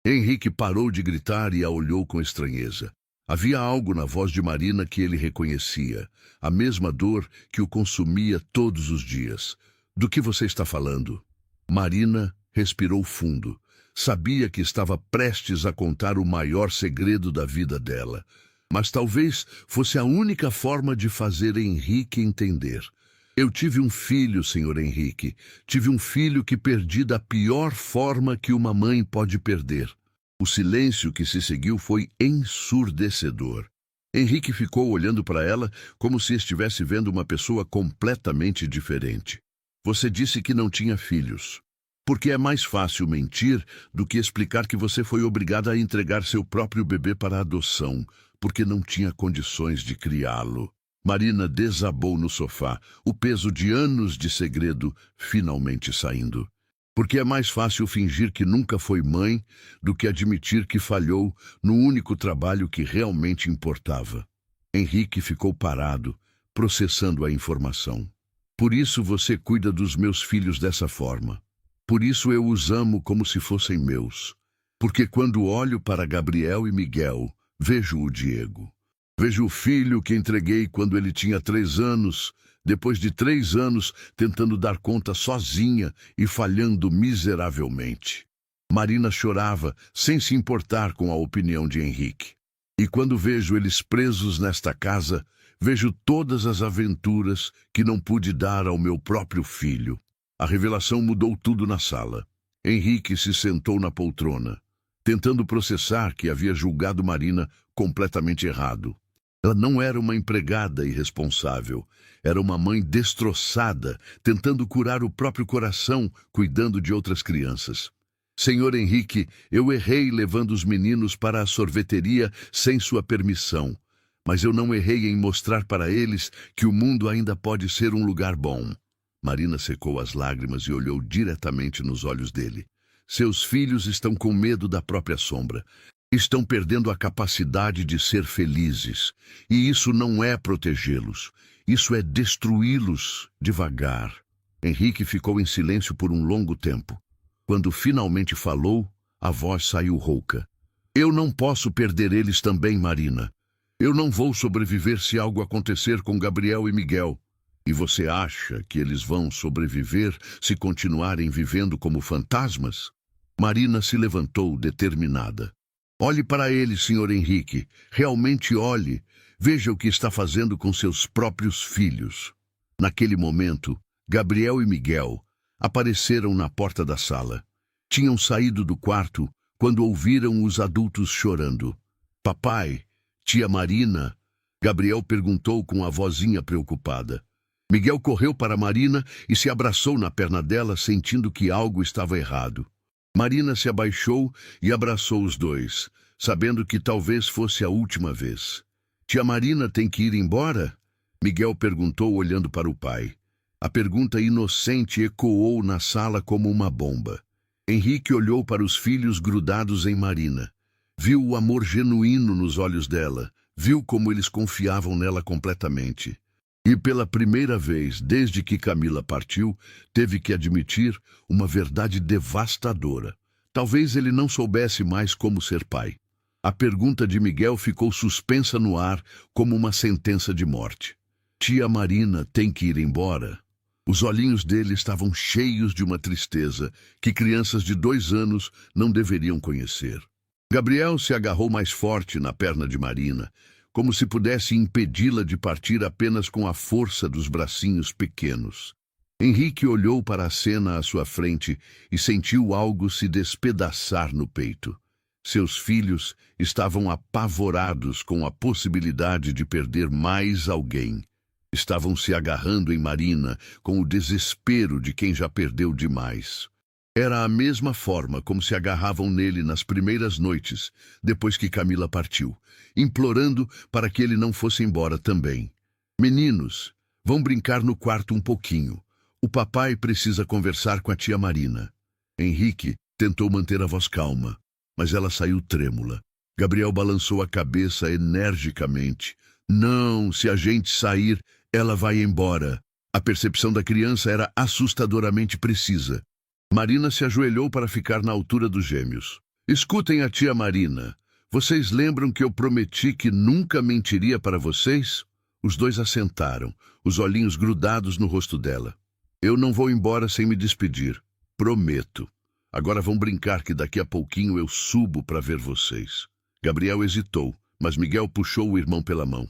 Henrique parou de gritar e a olhou com estranheza. Havia algo na voz de Marina que ele reconhecia, a mesma dor que o consumia todos os dias. Do que você está falando? Marina respirou fundo. Sabia que estava prestes a contar o maior segredo da vida dela. Mas talvez fosse a única forma de fazer Henrique entender. Eu tive um filho, Sr. Henrique. Tive um filho que perdi da pior forma que uma mãe pode perder. O silêncio que se seguiu foi ensurdecedor. Henrique ficou olhando para ela como se estivesse vendo uma pessoa completamente diferente. Você disse que não tinha filhos. Porque é mais fácil mentir do que explicar que você foi obrigada a entregar seu próprio bebê para adoção, porque não tinha condições de criá-lo. Marina desabou no sofá, o peso de anos de segredo finalmente saindo. Porque é mais fácil fingir que nunca foi mãe do que admitir que falhou no único trabalho que realmente importava. Henrique ficou parado, processando a informação. Por isso você cuida dos meus filhos dessa forma. Por isso eu os amo como se fossem meus. Porque quando olho para Gabriel e Miguel, vejo o Diego. Vejo o filho que entreguei quando ele tinha 3 anos, depois de 3 anos tentando dar conta sozinha e falhando miseravelmente. Marina chorava, sem se importar com a opinião de Henrique. E quando vejo eles presos nesta casa, vejo todas as aventuras que não pude dar ao meu próprio filho. A revelação mudou tudo na sala. Henrique se sentou na poltrona, tentando processar que havia julgado Marina completamente errado. Ela não era uma empregada irresponsável. Era uma mãe destroçada, tentando curar o próprio coração, cuidando de outras crianças. Senhor Henrique, eu errei levando os meninos para a sorveteria sem sua permissão, mas eu não errei em mostrar para eles que o mundo ainda pode ser um lugar bom. Marina secou as lágrimas e olhou diretamente nos olhos dele. Seus filhos estão com medo da própria sombra. Estão perdendo a capacidade de ser felizes. E isso não é protegê-los. Isso é destruí-los devagar. Henrique ficou em silêncio por um longo tempo. Quando finalmente falou, a voz saiu rouca. Eu não posso perder eles também, Marina. Eu não vou sobreviver se algo acontecer com Gabriel e Miguel. E você acha que eles vão sobreviver se continuarem vivendo como fantasmas? Marina se levantou determinada. Olhe para eles, Sr. Henrique. Realmente olhe. Veja o que está fazendo com seus próprios filhos. Naquele momento, Gabriel e Miguel apareceram na porta da sala. Tinham saído do quarto quando ouviram os adultos chorando. Papai, tia Marina? Gabriel perguntou com a vozinha preocupada. Miguel correu para Marina e se abraçou na perna dela, sentindo que algo estava errado. Marina se abaixou e abraçou os dois, sabendo que talvez fosse a última vez. Tia Marina tem que ir embora? Miguel perguntou olhando para o pai. A pergunta inocente ecoou na sala como uma bomba. Henrique olhou para os filhos grudados em Marina. Viu o amor genuíno nos olhos dela. Viu como eles confiavam nela completamente. E pela primeira vez, desde que Camila partiu, teve que admitir uma verdade devastadora. Talvez ele não soubesse mais como ser pai. A pergunta de Miguel ficou suspensa no ar como uma sentença de morte. Tia Marina tem que ir embora? Os olhinhos dele estavam cheios de uma tristeza que crianças de 2 anos não deveriam conhecer. Gabriel se agarrou mais forte na perna de Marina, como se pudesse impedi-la de partir apenas com a força dos bracinhos pequenos. Henrique olhou para a cena à sua frente e sentiu algo se despedaçar no peito. Seus filhos estavam apavorados com a possibilidade de perder mais alguém. Estavam se agarrando em Marina com o desespero de quem já perdeu demais. Era a mesma forma como se agarravam nele nas primeiras noites, depois que Camila partiu, implorando para que ele não fosse embora também. Meninos, vão brincar no quarto um pouquinho. O papai precisa conversar com a tia Marina. Henrique tentou manter a voz calma, mas ela saiu trêmula. Gabriel balançou a cabeça energicamente. Não, se a gente sair, ela vai embora. A percepção da criança era assustadoramente precisa. Marina se ajoelhou para ficar na altura dos gêmeos. Escutem a tia Marina. Vocês lembram que eu prometi que nunca mentiria para vocês? Os dois assentaram, os olhinhos grudados no rosto dela. Eu não vou embora sem me despedir. Prometo. Agora vão brincar que daqui a pouquinho eu subo para ver vocês. Gabriel hesitou, mas Miguel puxou o irmão pela mão.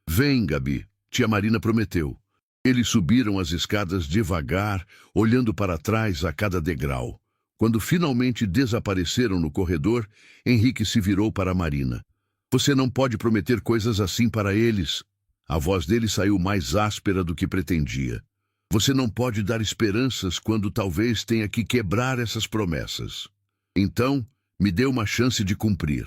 Vem, Gabi. Tia Marina prometeu. Eles subiram as escadas devagar, olhando para trás a cada degrau. Quando finalmente desapareceram no corredor, Henrique se virou para Marina. Você não pode prometer coisas assim para eles. A voz dele saiu mais áspera do que pretendia. Você não pode dar esperanças quando talvez tenha que quebrar essas promessas. Então, me dê uma chance de cumprir.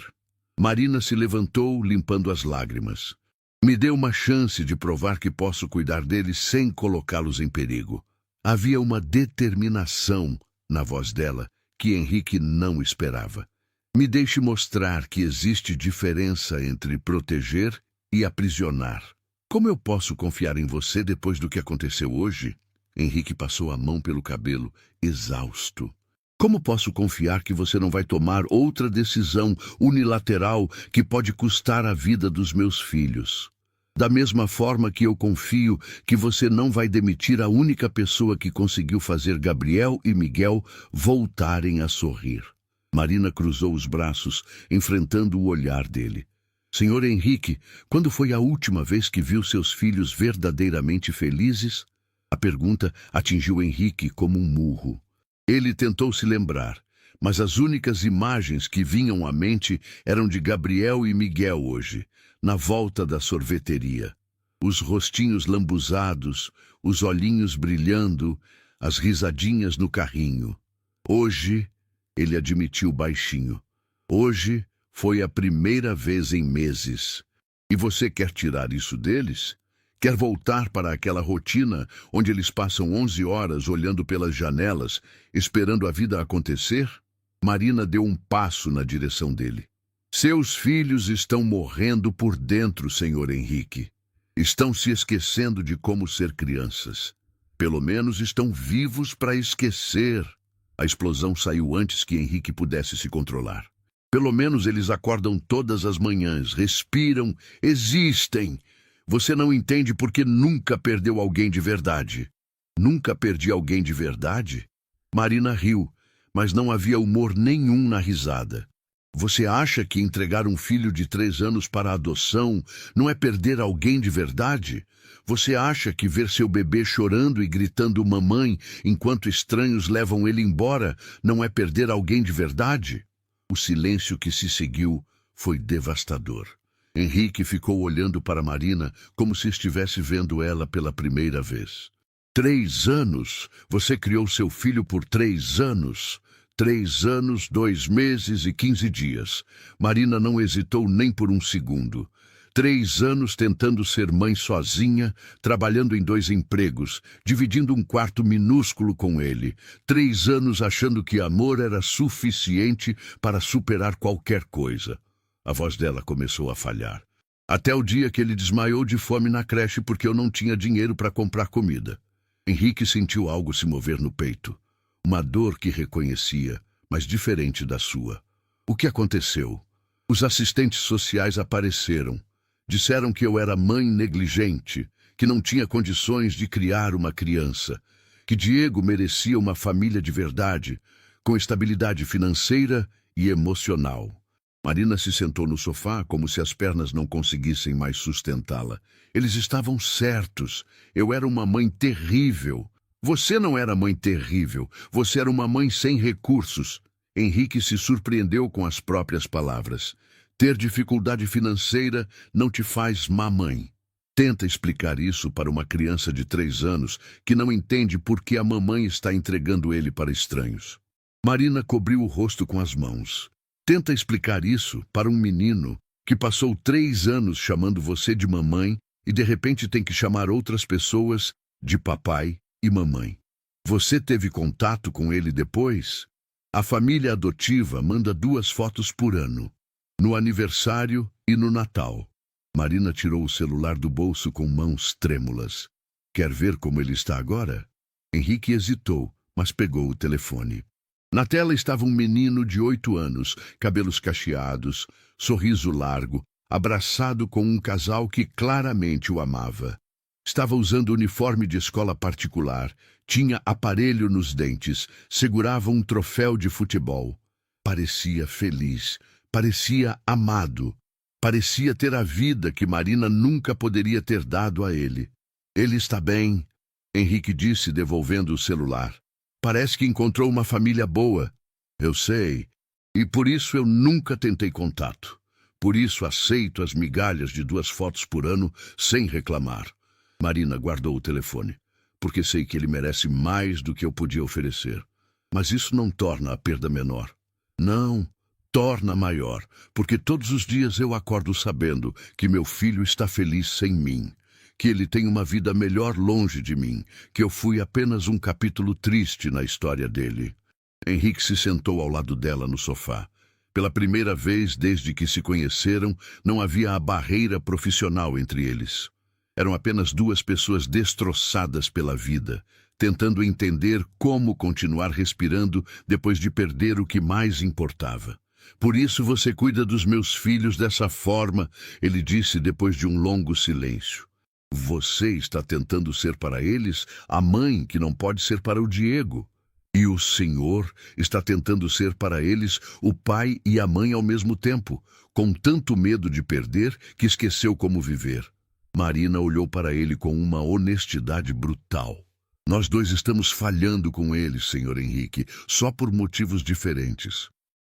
Marina se levantou, limpando as lágrimas. Me dê uma chance de provar que posso cuidar deles sem colocá-los em perigo. Havia uma determinação na voz dela que Henrique não esperava. Me deixe mostrar que existe diferença entre proteger e aprisionar. Como eu posso confiar em você depois do que aconteceu hoje? Henrique passou a mão pelo cabelo, exausto. Como posso confiar que você não vai tomar outra decisão unilateral que pode custar a vida dos meus filhos? Da mesma forma que eu confio que você não vai demitir a única pessoa que conseguiu fazer Gabriel e Miguel voltarem a sorrir. Marina cruzou os braços, enfrentando o olhar dele. Senhor Henrique, quando foi a última vez que viu seus filhos verdadeiramente felizes? A pergunta atingiu Henrique como um murro. Ele tentou se lembrar, mas as únicas imagens que vinham à mente eram de Gabriel e Miguel hoje, na volta da sorveteria. Os rostinhos lambuzados, os olhinhos brilhando, as risadinhas no carrinho. Hoje, Ele admitiu baixinho. Hoje foi a primeira vez em meses. E você quer tirar isso deles? Quer voltar para aquela rotina onde eles passam 11 horas olhando pelas janelas, esperando a vida acontecer? Marina deu um passo na direção dele. Seus filhos estão morrendo por dentro, Senhor Henrique. Estão se esquecendo de como ser crianças. Pelo menos estão vivos para esquecer. A explosão saiu antes que Henrique pudesse se controlar. Pelo menos eles acordam todas as manhãs, respiram, existem. Você não entende porque nunca perdeu alguém de verdade. Nunca perdi alguém de verdade? Marina riu, mas não havia humor nenhum na risada. Você acha que entregar um filho de 3 anos para a adoção não é perder alguém de verdade? Você acha que ver seu bebê chorando e gritando mamãe enquanto estranhos levam ele embora não é perder alguém de verdade? O silêncio que se seguiu foi devastador. Henrique ficou olhando para Marina como se estivesse vendo ela pela primeira vez. 3 anos? Você criou seu filho por 3 anos? 3 anos, 2 meses e 15 dias. Marina não hesitou nem por um segundo. 3 anos tentando ser mãe sozinha, trabalhando em 2 empregos, dividindo um quarto minúsculo com ele. 3 anos achando que amor era suficiente para superar qualquer coisa. A voz dela começou a falhar. Até o dia que ele desmaiou de fome na creche porque eu não tinha dinheiro para comprar comida. Henrique sentiu algo se mover no peito. Uma dor que reconhecia, mas diferente da sua. O que aconteceu? Os assistentes sociais apareceram. Disseram que eu era mãe negligente, que não tinha condições de criar uma criança, que Diego merecia uma família de verdade, com estabilidade financeira e emocional. Marina se sentou no sofá como se as pernas não conseguissem mais sustentá-la. Eles estavam certos. Eu era uma mãe terrível. Você não era mãe terrível. Você era uma mãe sem recursos. Henrique se surpreendeu com as próprias palavras. Ter dificuldade financeira não te faz má mãe. Tenta explicar isso para uma criança de 3 anos que não entende por que a mamãe está entregando ele para estranhos. Marina cobriu o rosto com as mãos. Tenta explicar isso para um menino que passou 3 anos chamando você de mamãe e de repente tem que chamar outras pessoas de papai e mamãe. Você teve contato com ele depois? A família adotiva manda 2 fotos por ano. No aniversário e no Natal. Marina tirou o celular do bolso com mãos trêmulas. Quer ver como ele está agora? Henrique hesitou, mas pegou o telefone. Na tela estava um menino de 8 anos, cabelos cacheados, sorriso largo, abraçado com um casal que claramente o amava. Estava usando uniforme de escola particular, tinha aparelho nos dentes, segurava um troféu de futebol. Parecia feliz. Parecia amado. Parecia ter a vida que Marina nunca poderia ter dado a ele. Ele está bem, Henrique disse, devolvendo o celular. Parece que encontrou uma família boa. Eu sei. E por isso eu nunca tentei contato. Por isso aceito as migalhas de 2 fotos por ano sem reclamar. Marina guardou o telefone, porque sei que ele merece mais do que eu podia oferecer. Mas isso não torna a perda menor. Não. Torna maior, porque todos os dias eu acordo sabendo que meu filho está feliz sem mim, que ele tem uma vida melhor longe de mim, que eu fui apenas um capítulo triste na história dele. Henrique se sentou ao lado dela no sofá. Pela primeira vez desde que se conheceram, não havia a barreira profissional entre eles. Eram apenas 2 pessoas destroçadas pela vida, tentando entender como continuar respirando depois de perder o que mais importava. Por isso você cuida dos meus filhos dessa forma, ele disse depois de um longo silêncio. Você está tentando ser para eles a mãe que não pode ser para o Diego. E o Senhor está tentando ser para eles o pai e a mãe ao mesmo tempo, com tanto medo de perder que esqueceu como viver. Marina olhou para ele com uma honestidade brutal. Nós 2 estamos falhando com eles, Senhor Henrique, só por motivos diferentes.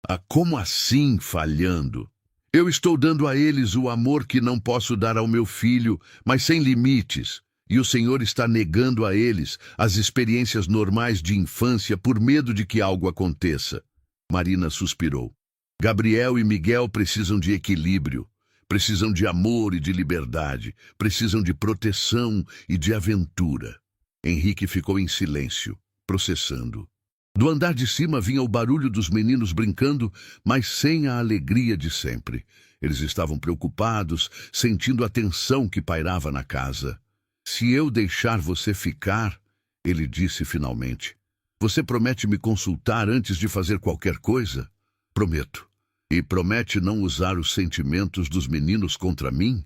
Ah, como assim falhando? Eu estou dando a eles o amor que não posso dar ao meu filho, mas sem limites. E o Senhor está negando a eles as experiências normais de infância por medo de que algo aconteça. Marina suspirou. Gabriel e Miguel precisam de equilíbrio, precisam de amor e de liberdade, precisam de proteção e de aventura. Henrique ficou em silêncio, processando. Do andar de cima vinha o barulho dos meninos brincando, mas sem a alegria de sempre. Eles estavam preocupados, sentindo a tensão que pairava na casa. Se eu deixar você ficar, ele disse finalmente, você promete me consultar antes de fazer qualquer coisa? Prometo. E promete não usar os sentimentos dos meninos contra mim?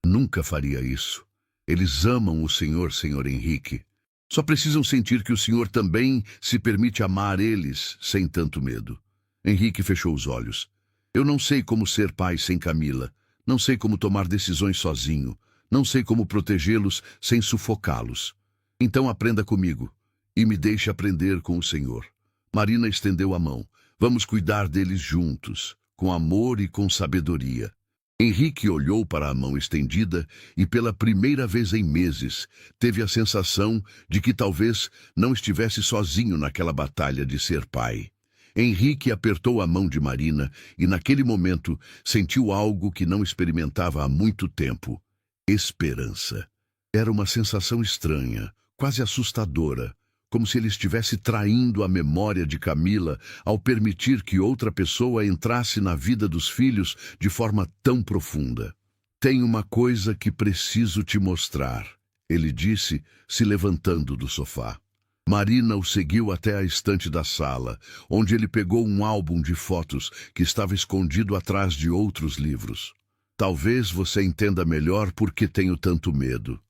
Nunca faria isso. Eles amam o senhor, senhor Henrique. Só precisam sentir que o senhor também se permite amar eles sem tanto medo. Henrique fechou os olhos. Eu não sei como ser pai sem Camila. Não sei como tomar decisões sozinho. Não sei como protegê-los sem sufocá-los. Então aprenda comigo e me deixe aprender com o senhor. Marina estendeu a mão. Vamos cuidar deles juntos, com amor e com sabedoria. Henrique olhou para a mão estendida e, pela primeira vez em meses, teve a sensação de que talvez não estivesse sozinho naquela batalha de ser pai. Henrique apertou a mão de Marina e, naquele momento, sentiu algo que não experimentava há muito tempo: esperança. Era uma sensação estranha, quase assustadora, como se ele estivesse traindo a memória de Camila ao permitir que outra pessoa entrasse na vida dos filhos de forma tão profunda. Tem uma coisa que preciso te mostrar, ele disse, se levantando do sofá. Marina o seguiu até a estante da sala, onde ele pegou um álbum de fotos que estava escondido atrás de outros livros. Talvez você entenda melhor por que tenho tanto medo.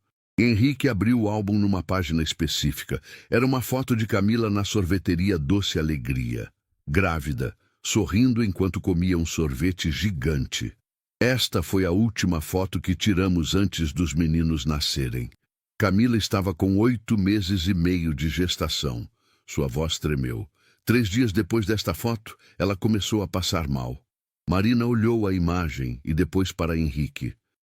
Henrique abriu o álbum numa página específica. Era uma foto de Camila na sorveteria Doce Alegria, grávida, sorrindo enquanto comia um sorvete gigante. Esta foi a última foto que tiramos antes dos meninos nascerem. Camila estava com 8 meses e meio de gestação. Sua voz tremeu. 3 dias depois desta foto, ela começou a passar mal. Marina olhou a imagem e depois para Henrique.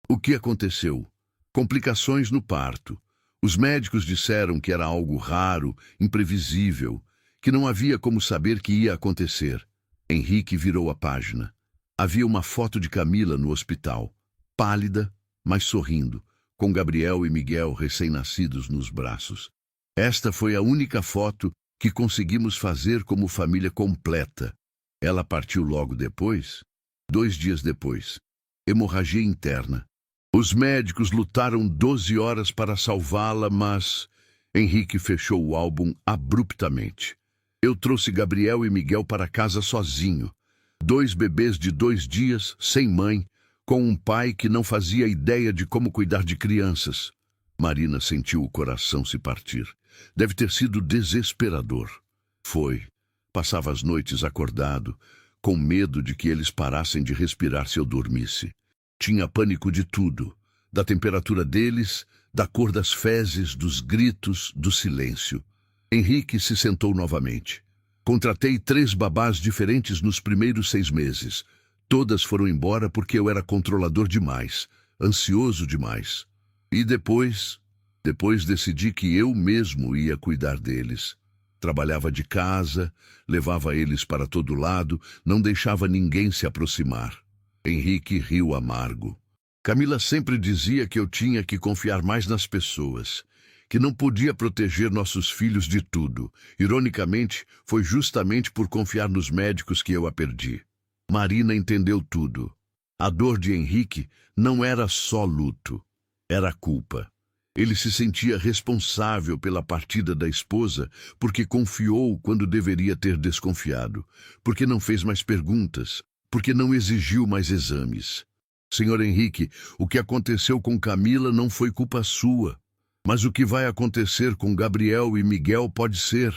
O que aconteceu? Complicações no parto. Os médicos disseram que era algo raro, imprevisível, que não havia como saber que ia acontecer. Henrique virou a página. Havia uma foto de Camila no hospital, pálida, mas sorrindo, com Gabriel e Miguel recém-nascidos nos braços. Esta foi a única foto que conseguimos fazer como família completa. Ela partiu logo depois, 2 dias depois. Hemorragia interna. Os médicos lutaram 12 horas para salvá-la, mas Henrique fechou o álbum abruptamente. Eu trouxe Gabriel e Miguel para casa sozinho. 2 bebês de 2 dias, sem mãe, com um pai que não fazia ideia de como cuidar de crianças. Marina sentiu o coração se partir. Deve ter sido desesperador. Foi. Passava as noites acordado, com medo de que eles parassem de respirar se eu dormisse. Tinha pânico de tudo, da temperatura deles, da cor das fezes, dos gritos, do silêncio. Henrique se sentou novamente. Contratei 3 babás diferentes nos primeiros 6 meses. Todas foram embora porque eu era controlador demais, ansioso demais. E depois decidi que eu mesmo ia cuidar deles. Trabalhava de casa, levava eles para todo lado, não deixava ninguém se aproximar. Henrique riu amargo. Camila sempre dizia que eu tinha que confiar mais nas pessoas, que não podia proteger nossos filhos de tudo. Ironicamente, foi justamente por confiar nos médicos que eu a perdi. Marina entendeu tudo. A dor de Henrique não era só luto, era culpa. Ele se sentia responsável pela partida da esposa porque confiou quando deveria ter desconfiado, porque não fez mais perguntas, porque não exigiu mais exames. Senhor Henrique, o que aconteceu com Camila não foi culpa sua, mas o que vai acontecer com Gabriel e Miguel pode ser.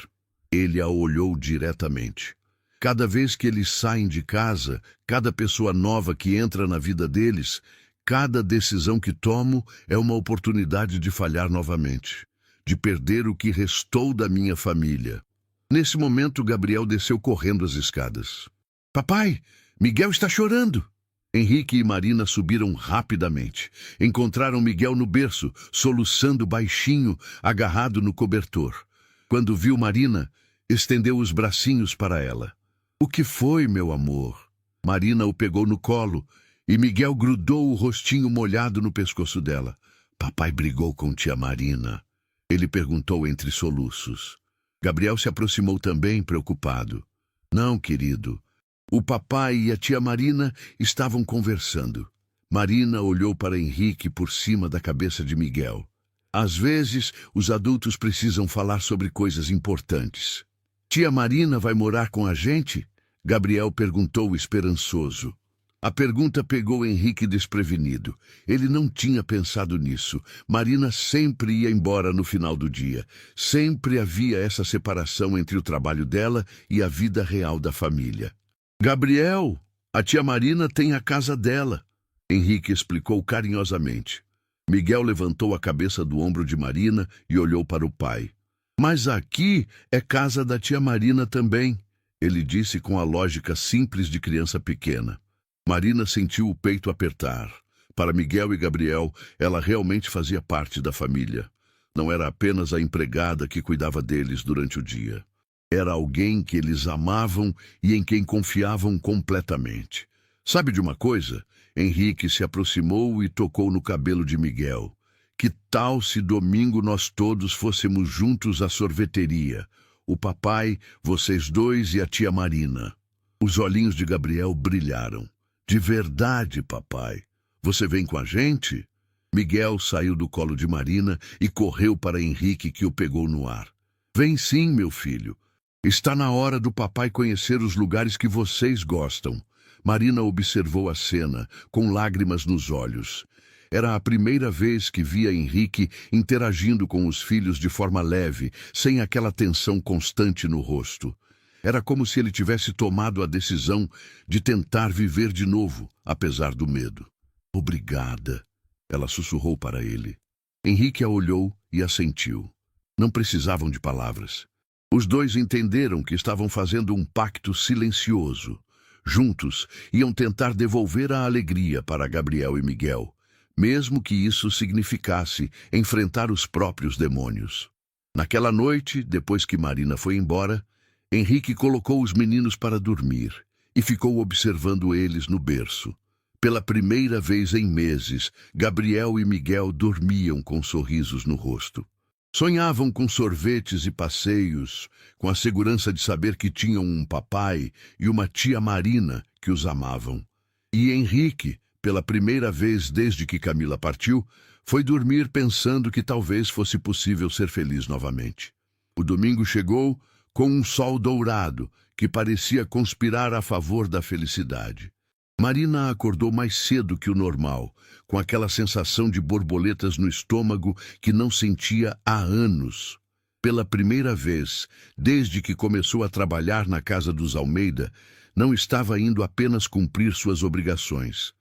Ele a olhou diretamente. Cada vez que eles saem de casa, cada pessoa nova que entra na vida deles, cada decisão que tomo é uma oportunidade de falhar novamente, de perder o que restou da minha família. Nesse momento, Gabriel desceu correndo as escadas. Papai, Miguel está chorando. Henrique e Marina subiram rapidamente. Encontraram Miguel no berço, soluçando baixinho, agarrado no cobertor. Quando viu Marina, estendeu os bracinhos para ela. O que foi, meu amor? Marina o pegou no colo e Miguel grudou o rostinho molhado no pescoço dela. Papai brigou com tia Marina. Ele perguntou entre soluços. Gabriel se aproximou também, preocupado. Não, querido. O papai e a tia Marina estavam conversando. Marina olhou para Henrique por cima da cabeça de Miguel. Às vezes, os adultos precisam falar sobre coisas importantes. Tia Marina vai morar com a gente? Gabriel perguntou esperançoso. A pergunta pegou Henrique desprevenido. Ele não tinha pensado nisso. Marina sempre ia embora no final do dia. Sempre havia essa separação entre o trabalho dela e a vida real da família. Gabriel, a tia Marina tem a casa dela, Henrique explicou carinhosamente. Miguel levantou a cabeça do ombro de Marina e olhou para o pai. Mas aqui é casa da tia Marina também, ele disse com a lógica simples de criança pequena. Marina sentiu o peito apertar. Para Miguel e Gabriel, ela realmente fazia parte da família. Não era apenas a empregada que cuidava deles durante o dia. Era alguém que eles amavam e em quem confiavam completamente. Sabe de uma coisa? Henrique se aproximou e tocou no cabelo de Miguel. Que tal se domingo nós todos fôssemos juntos à sorveteria? O papai, vocês dois e a tia Marina. Os olhinhos de Gabriel brilharam. De verdade, papai. Você vem com a gente? Miguel saiu do colo de Marina e correu para Henrique, que o pegou no ar. Vem sim, meu filho. Está na hora do papai conhecer os lugares que vocês gostam. Marina observou a cena, com lágrimas nos olhos. Era a primeira vez que via Henrique interagindo com os filhos de forma leve, sem aquela tensão constante no rosto. Era como se ele tivesse tomado a decisão de tentar viver de novo, apesar do medo. Obrigada, ela sussurrou para ele. Henrique a olhou e assentiu. Não precisavam de palavras. Os dois entenderam que estavam fazendo um pacto silencioso. Juntos, iam tentar devolver a alegria para Gabriel e Miguel, mesmo que isso significasse enfrentar os próprios demônios. Naquela noite, depois que Marina foi embora, Henrique colocou os meninos para dormir e ficou observando eles no berço. Pela primeira vez em meses, Gabriel e Miguel dormiam com sorrisos no rosto. Sonhavam com sorvetes e passeios, com a segurança de saber que tinham um papai e uma tia Marina que os amavam. E Henrique, pela primeira vez desde que Camila partiu, foi dormir pensando que talvez fosse possível ser feliz novamente. O domingo chegou com um sol dourado que parecia conspirar a favor da felicidade. Marina acordou mais cedo que o normal, com aquela sensação de borboletas no estômago que não sentia há anos. Pela primeira vez, desde que começou a trabalhar na casa dos Almeida, não estava indo apenas cumprir suas obrigações.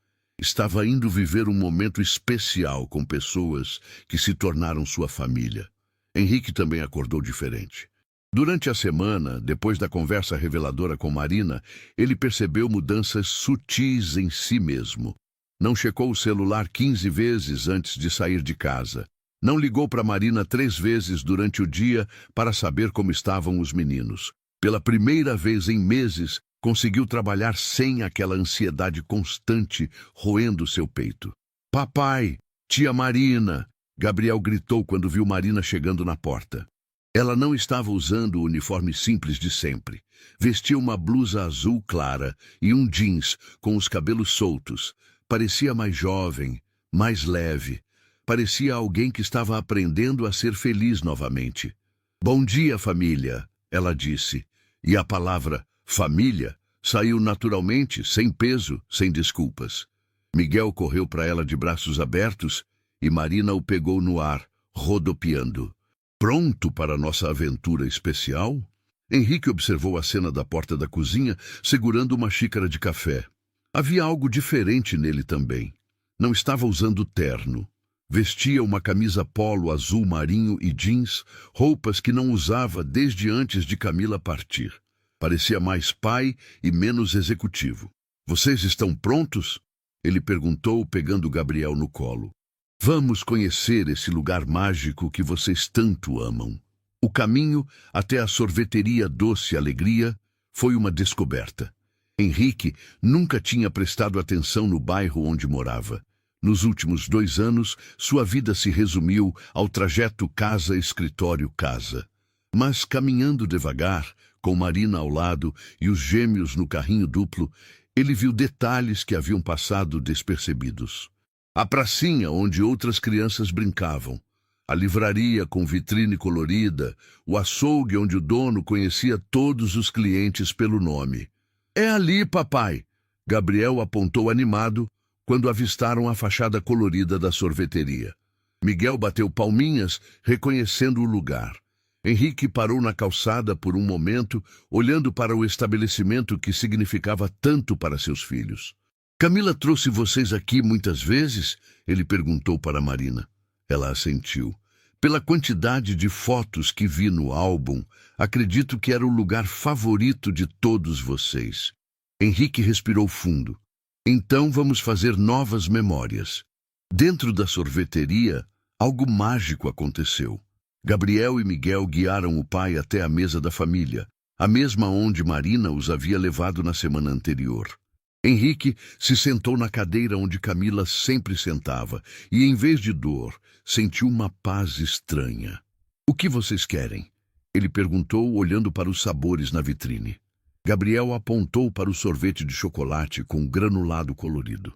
Estava indo viver um momento especial com pessoas que se tornaram sua família. Henrique também acordou diferente. Durante a semana, depois da conversa reveladora com Marina, ele percebeu mudanças sutis em si mesmo. Não checou o celular 15 vezes antes de sair de casa. Não ligou para Marina 3 vezes durante o dia para saber como estavam os meninos. Pela primeira vez em meses, conseguiu trabalhar sem aquela ansiedade constante roendo seu peito. Papai, tia Marina! Gabriel gritou quando viu Marina chegando na porta. Ela não estava usando o uniforme simples de sempre. Vestia uma blusa azul clara e um jeans com os cabelos soltos. Parecia mais jovem, mais leve. Parecia alguém que estava aprendendo a ser feliz novamente. Bom dia, família, ela disse. E a palavra família saiu naturalmente, sem peso, sem desculpas. Miguel correu para ela de braços abertos e Marina o pegou no ar, rodopiando. Pronto para nossa aventura especial? Henrique observou a cena da porta da cozinha, segurando uma xícara de café. Havia algo diferente nele também. Não estava usando terno. Vestia uma camisa polo azul marinho e jeans, roupas que não usava desde antes de Camila partir. Parecia mais pai e menos executivo. Vocês estão prontos? Ele perguntou, pegando Gabriel no colo. Vamos conhecer esse lugar mágico que vocês tanto amam. O caminho até a sorveteria Doce Alegria foi uma descoberta. Henrique nunca tinha prestado atenção no bairro onde morava. Nos últimos 2 anos, sua vida se resumiu ao trajeto casa-escritório-casa. Mas, caminhando devagar, com Marina ao lado e os gêmeos no carrinho duplo, ele viu detalhes que haviam passado despercebidos. A pracinha onde outras crianças brincavam, a livraria com vitrine colorida, o açougue onde o dono conhecia todos os clientes pelo nome. "É ali, papai!" Gabriel apontou animado quando avistaram a fachada colorida da sorveteria. Miguel bateu palminhas, reconhecendo o lugar. Henrique parou na calçada por um momento, olhando para o estabelecimento que significava tanto para seus filhos. "Camila trouxe vocês aqui muitas vezes?" ele perguntou para Marina. Ela assentiu. "Pela quantidade de fotos que vi no álbum, acredito que era o lugar favorito de todos vocês." Henrique respirou fundo. "Então vamos fazer novas memórias." Dentro da sorveteria, algo mágico aconteceu. Gabriel e Miguel guiaram o pai até a mesa da família, a mesma onde Marina os havia levado na semana anterior. Henrique se sentou na cadeira onde Camila sempre sentava e, em vez de dor, sentiu uma paz estranha. "O que vocês querem?" ele perguntou, olhando para os sabores na vitrine. Gabriel apontou para o sorvete de chocolate com granulado colorido.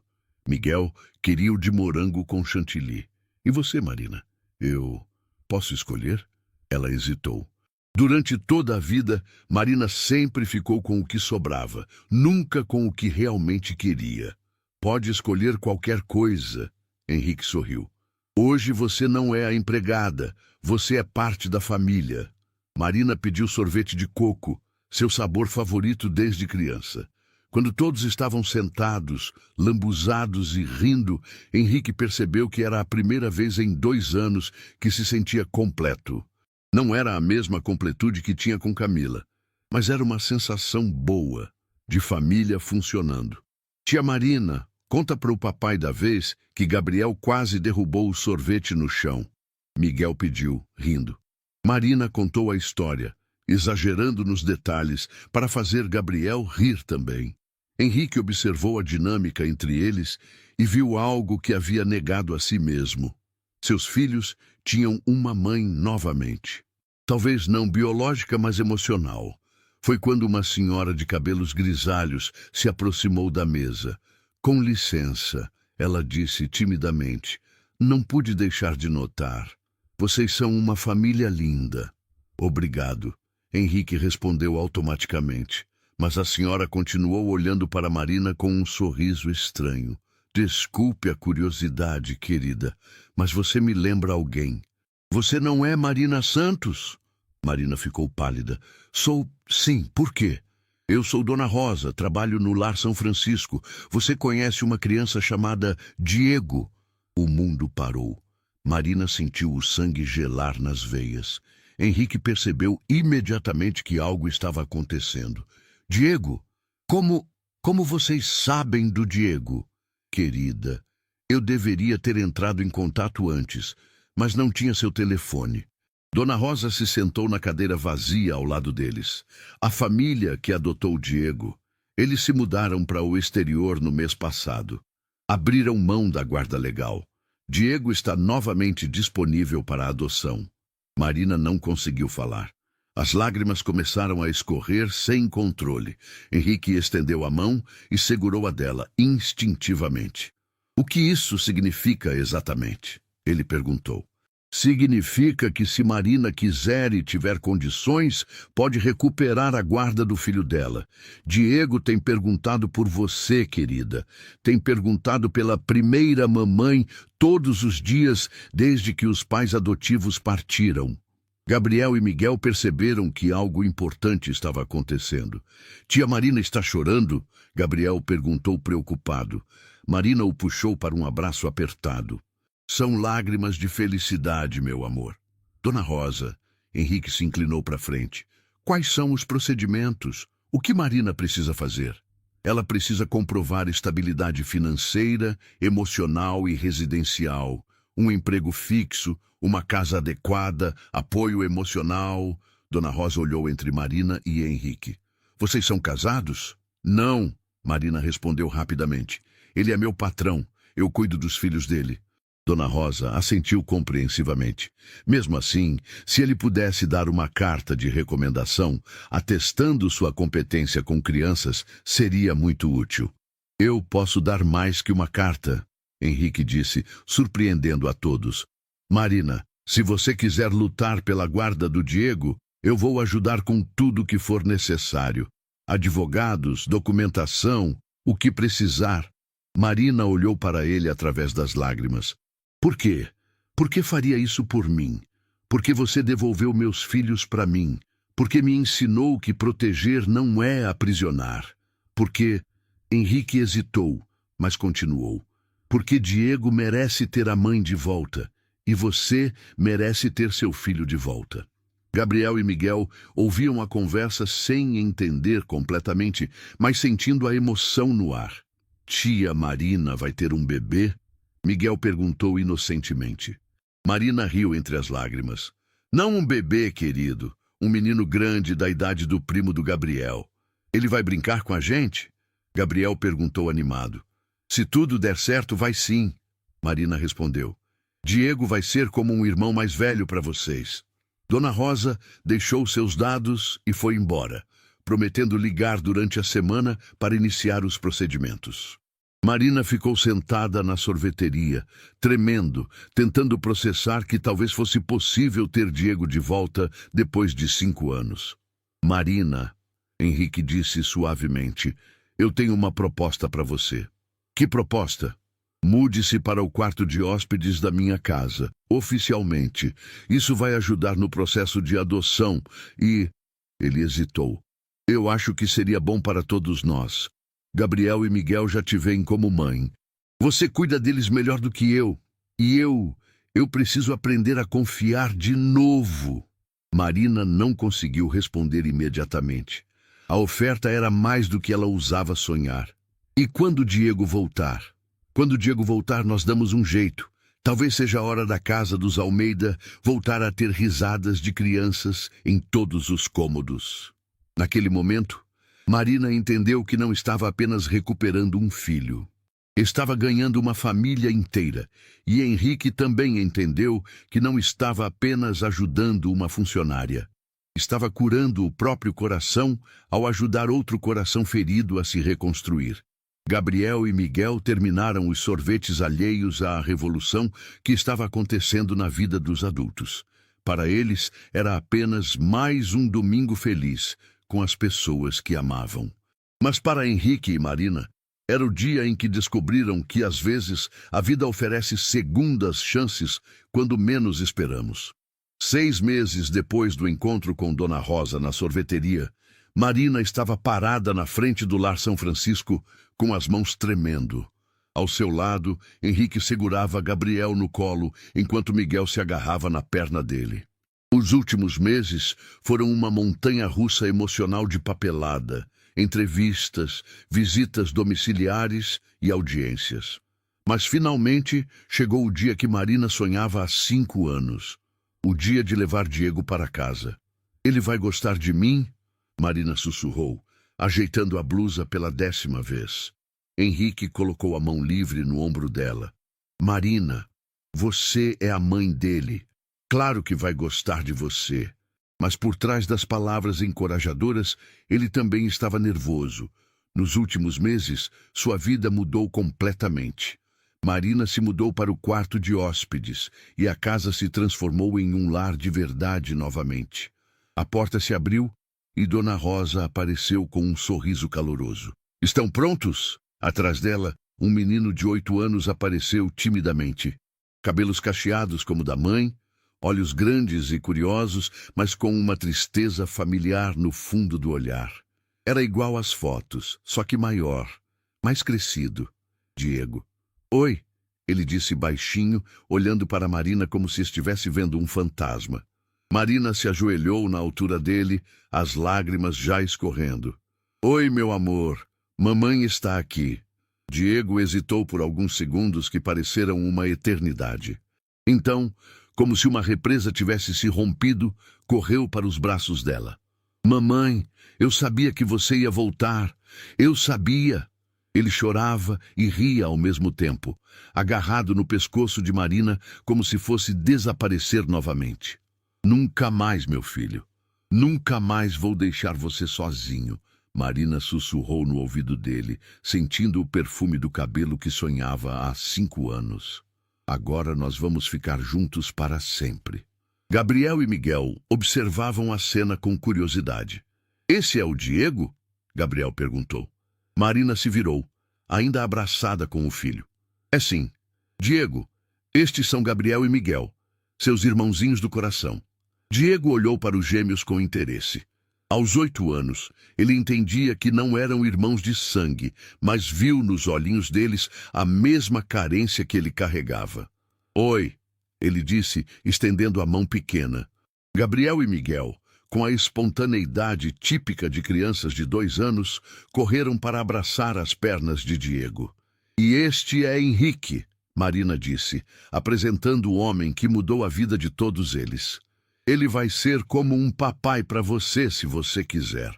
Miguel queria o de morango com chantilly. "E você, Marina?" "Eu posso escolher?" Ela hesitou. Durante toda a vida, Marina sempre ficou com o que sobrava, nunca com o que realmente queria. "Pode escolher qualquer coisa." Henrique sorriu. "Hoje você não é a empregada, você é parte da família." Marina pediu sorvete de coco, seu sabor favorito desde criança. Quando todos estavam sentados, lambuzados e rindo, Henrique percebeu que era a primeira vez em 2 anos que se sentia completo. Não era a mesma completude que tinha com Camila, mas era uma sensação boa, de família funcionando. "Tia Marina, conta para o papai da vez que Gabriel quase derrubou o sorvete no chão." Miguel pediu, rindo. Marina contou a história, exagerando nos detalhes, para fazer Gabriel rir também. Henrique observou a dinâmica entre eles e viu algo que havia negado a si mesmo. Seus filhos tinham uma mãe novamente. Talvez não biológica, mas emocional. Foi quando uma senhora de cabelos grisalhos se aproximou da mesa. "Com licença", ela disse timidamente. "Não pude deixar de notar. Vocês são uma família linda." "Obrigado", Henrique respondeu automaticamente. Mas a senhora continuou olhando para Marina com um sorriso estranho. "Desculpe a curiosidade, querida, mas você me lembra alguém." "Você não é Marina Santos?" Marina ficou pálida. "Sou, sim, por quê?" "Eu sou Dona Rosa, trabalho no Lar São Francisco. Você conhece uma criança chamada Diego?" O mundo parou. Marina sentiu o sangue gelar nas veias. Henrique percebeu imediatamente que algo estava acontecendo. "Diego? Como vocês sabem do Diego?" "Querida, eu deveria ter entrado em contato antes, mas não tinha seu telefone." Dona Rosa se sentou na cadeira vazia ao lado deles. "A família que adotou Diego. Eles se mudaram para o exterior no mês passado. Abriram mão da guarda legal. Diego está novamente disponível para a adoção." Marina não conseguiu falar. As lágrimas começaram a escorrer sem controle. Henrique estendeu a mão e segurou a dela instintivamente. "O que isso significa exatamente?" ele perguntou. "Significa que se Marina quiser e tiver condições, pode recuperar a guarda do filho dela. Diego tem perguntado por você, querida. Tem perguntado pela primeira mamãe todos os dias desde que os pais adotivos partiram." Gabriel e Miguel perceberam que algo importante estava acontecendo. "Tia Marina está chorando?" Gabriel perguntou preocupado. Marina o puxou para um abraço apertado. "São lágrimas de felicidade, meu amor." "Dona Rosa," Henrique se inclinou para frente. "Quais são os procedimentos? O que Marina precisa fazer?" "Ela precisa comprovar estabilidade financeira, emocional e residencial. Um emprego fixo, uma casa adequada, apoio emocional." Dona Rosa olhou entre Marina e Henrique. Vocês são casados? Não, Marina respondeu rapidamente. Ele é meu patrão. Eu cuido dos filhos dele. Dona Rosa assentiu compreensivamente. Mesmo assim, se ele pudesse dar uma carta de recomendação, atestando sua competência com crianças, seria muito útil. Eu posso dar mais que uma carta, Henrique disse, surpreendendo a todos. Marina, se você quiser lutar pela guarda do Diego, eu vou ajudar com tudo o que for necessário. Advogados, documentação, o que precisar. Marina olhou para ele através das lágrimas. Por quê? Por que faria isso por mim? Porque você devolveu meus filhos para mim. Porque me ensinou que proteger não é aprisionar. Porque... Henrique hesitou, mas continuou. Porque Diego merece ter a mãe de volta. E você merece ter seu filho de volta. Gabriel e Miguel ouviam a conversa sem entender completamente, mas sentindo a emoção no ar. Tia Marina vai ter um bebê? Miguel perguntou inocentemente. Marina riu entre as lágrimas. Não um bebê, querido. Um menino grande da idade do primo do Gabriel. Ele vai brincar com a gente? Gabriel perguntou animado. Se tudo der certo, vai sim. Marina respondeu. Diego vai ser como um irmão mais velho para vocês. Dona Rosa deixou seus dados e foi embora, prometendo ligar durante a semana para iniciar os procedimentos. Marina ficou sentada na sorveteria, tremendo, tentando processar que talvez fosse possível ter Diego de volta depois de 5 anos. Marina, Henrique disse suavemente, eu tenho uma proposta para você. Que proposta? Mude-se para o quarto de hóspedes da minha casa, oficialmente. Isso vai ajudar no processo de adoção e... Ele hesitou. Eu acho que seria bom para todos nós. Gabriel e Miguel já te veem como mãe. Você cuida deles melhor do que eu. E eu preciso aprender a confiar de novo. Marina não conseguiu responder imediatamente. A oferta era mais do que ela ousava sonhar. E quando Diego voltar? Quando Diego voltar, nós damos um jeito. Talvez seja a hora da casa dos Almeida voltar a ter risadas de crianças em todos os cômodos. Naquele momento, Marina entendeu que não estava apenas recuperando um filho. Estava ganhando uma família inteira. E Henrique também entendeu que não estava apenas ajudando uma funcionária. Estava curando o próprio coração ao ajudar outro coração ferido a se reconstruir. Gabriel e Miguel terminaram os sorvetes alheios à revolução que estava acontecendo na vida dos adultos. Para eles, era apenas mais um domingo feliz com as pessoas que amavam. Mas para Henrique e Marina, era o dia em que descobriram que, às vezes, a vida oferece segundas chances quando menos esperamos. 6 meses depois do encontro com Dona Rosa na sorveteria, Marina estava parada na frente do Lar São Francisco, com as mãos tremendo. Ao seu lado, Henrique segurava Gabriel no colo, enquanto Miguel se agarrava na perna dele. Os últimos meses foram uma montanha-russa emocional de papelada, entrevistas, visitas domiciliares e audiências. Mas finalmente chegou o dia que Marina sonhava há 5 anos. O dia de levar Diego para casa. Ele vai gostar de mim? Marina sussurrou, ajeitando a blusa pela 10ª vez. Henrique colocou a mão livre no ombro dela. Marina, você é a mãe dele. Claro que vai gostar de você. Mas por trás das palavras encorajadoras, ele também estava nervoso. Nos últimos meses, sua vida mudou completamente. Marina se mudou para o quarto de hóspedes e a casa se transformou em um lar de verdade novamente. A porta se abriu e Dona Rosa apareceu com um sorriso caloroso. Estão prontos? Atrás dela, um menino de 8 anos apareceu timidamente. Cabelos cacheados como da mãe, olhos grandes e curiosos, mas com uma tristeza familiar no fundo do olhar. Era igual às fotos, só que maior, mais crescido. Diego. Oi, ele disse baixinho, olhando para Marina como se estivesse vendo um fantasma. Marina se ajoelhou na altura dele, as lágrimas já escorrendo. Oi, meu amor, mamãe está aqui. Diego hesitou por alguns segundos que pareceram uma eternidade. Então, como se uma represa tivesse se rompido, correu para os braços dela. Mamãe, eu sabia que você ia voltar. Eu sabia. Ele chorava e ria ao mesmo tempo, agarrado no pescoço de Marina como se fosse desaparecer novamente. Nunca mais, meu filho. Nunca mais vou deixar você sozinho. Marina sussurrou no ouvido dele, sentindo o perfume do cabelo que sonhava há 5 anos. Agora nós vamos ficar juntos para sempre. Gabriel e Miguel observavam a cena com curiosidade. Esse é o Diego? Gabriel perguntou. Marina se virou, ainda abraçada com o filho. É sim. Diego, estes são Gabriel e Miguel, seus irmãozinhos do coração. Diego olhou para os gêmeos com interesse. Aos 8 anos, ele entendia que não eram irmãos de sangue, mas viu nos olhinhos deles a mesma carência que ele carregava. Oi, ele disse, estendendo a mão pequena. Gabriel e Miguel, com a espontaneidade típica de crianças de 2 anos, correram para abraçar as pernas de Diego. E este é Henrique, Marina disse, apresentando o homem que mudou a vida de todos eles. Ele vai ser como um papai para você, se você quiser.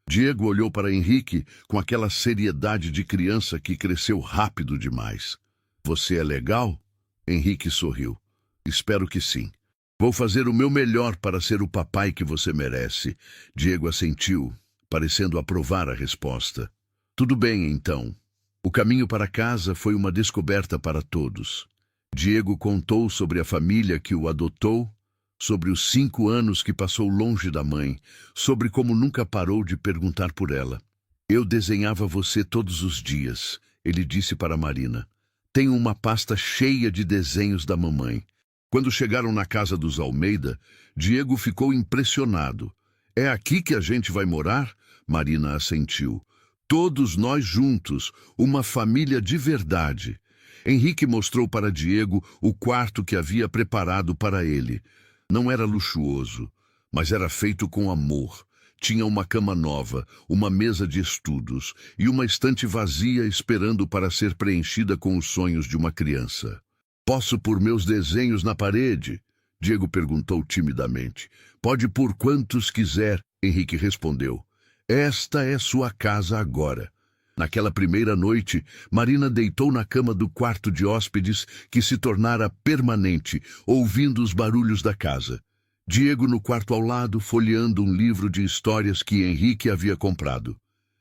Diego olhou para Henrique com aquela seriedade de criança que cresceu rápido demais. Você é legal? Henrique sorriu. Espero que sim. Vou fazer o meu melhor para ser o papai que você merece. Diego assentiu, parecendo aprovar a resposta. Tudo bem, então. O caminho para casa foi uma descoberta para todos. Diego contou sobre a família que o adotou, sobre os 5 anos que passou longe da mãe, sobre como nunca parou de perguntar por ela. Eu desenhava você todos os dias, ele disse para Marina. Tenho uma pasta cheia de desenhos da mamãe. Quando chegaram na casa dos Almeida, Diego ficou impressionado. É aqui que a gente vai morar? Marina assentiu. Todos nós juntos, uma família de verdade. Henrique mostrou para Diego o quarto que havia preparado para ele. Não era luxuoso, mas era feito com amor. Tinha uma cama nova, uma mesa de estudos e uma estante vazia esperando para ser preenchida com os sonhos de uma criança. Posso pôr meus desenhos na parede? Diego perguntou timidamente. Pode pôr quantos quiser, Henrique respondeu. Esta é sua casa agora. Naquela primeira noite, Marina deitou na cama do quarto de hóspedes que se tornara permanente, ouvindo os barulhos da casa. Diego no quarto ao lado, folheando um livro de histórias que Henrique havia comprado.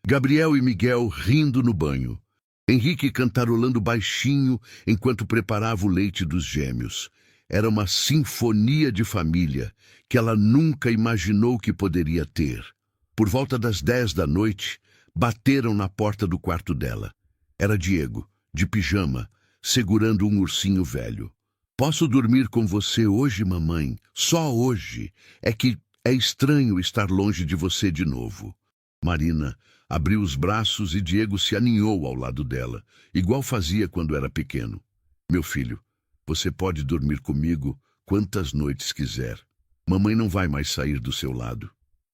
Gabriel e Miguel rindo no banho. Henrique cantarolando baixinho enquanto preparava o leite dos gêmeos. Era uma sinfonia de família que ela nunca imaginou que poderia ter. Por volta das 10 da noite, bateram na porta do quarto dela. Era Diego, de pijama, segurando um ursinho velho. Posso dormir com você hoje, mamãe? Só hoje. É que é estranho estar longe de você de novo. Marina abriu os braços e Diego se aninhou ao lado dela, igual fazia quando era pequeno. Meu filho, você pode dormir comigo quantas noites quiser. Mamãe não vai mais sair do seu lado.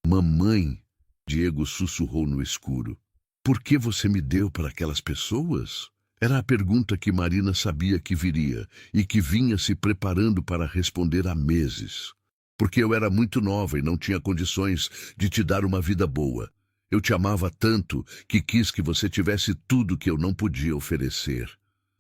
Mamãe, Diego sussurrou no escuro. Por que você me deu para aquelas pessoas? Era a pergunta que Marina sabia que viria e que vinha se preparando para responder há meses. Porque eu era muito nova e não tinha condições de te dar uma vida boa. Eu te amava tanto que quis que você tivesse tudo que eu não podia oferecer.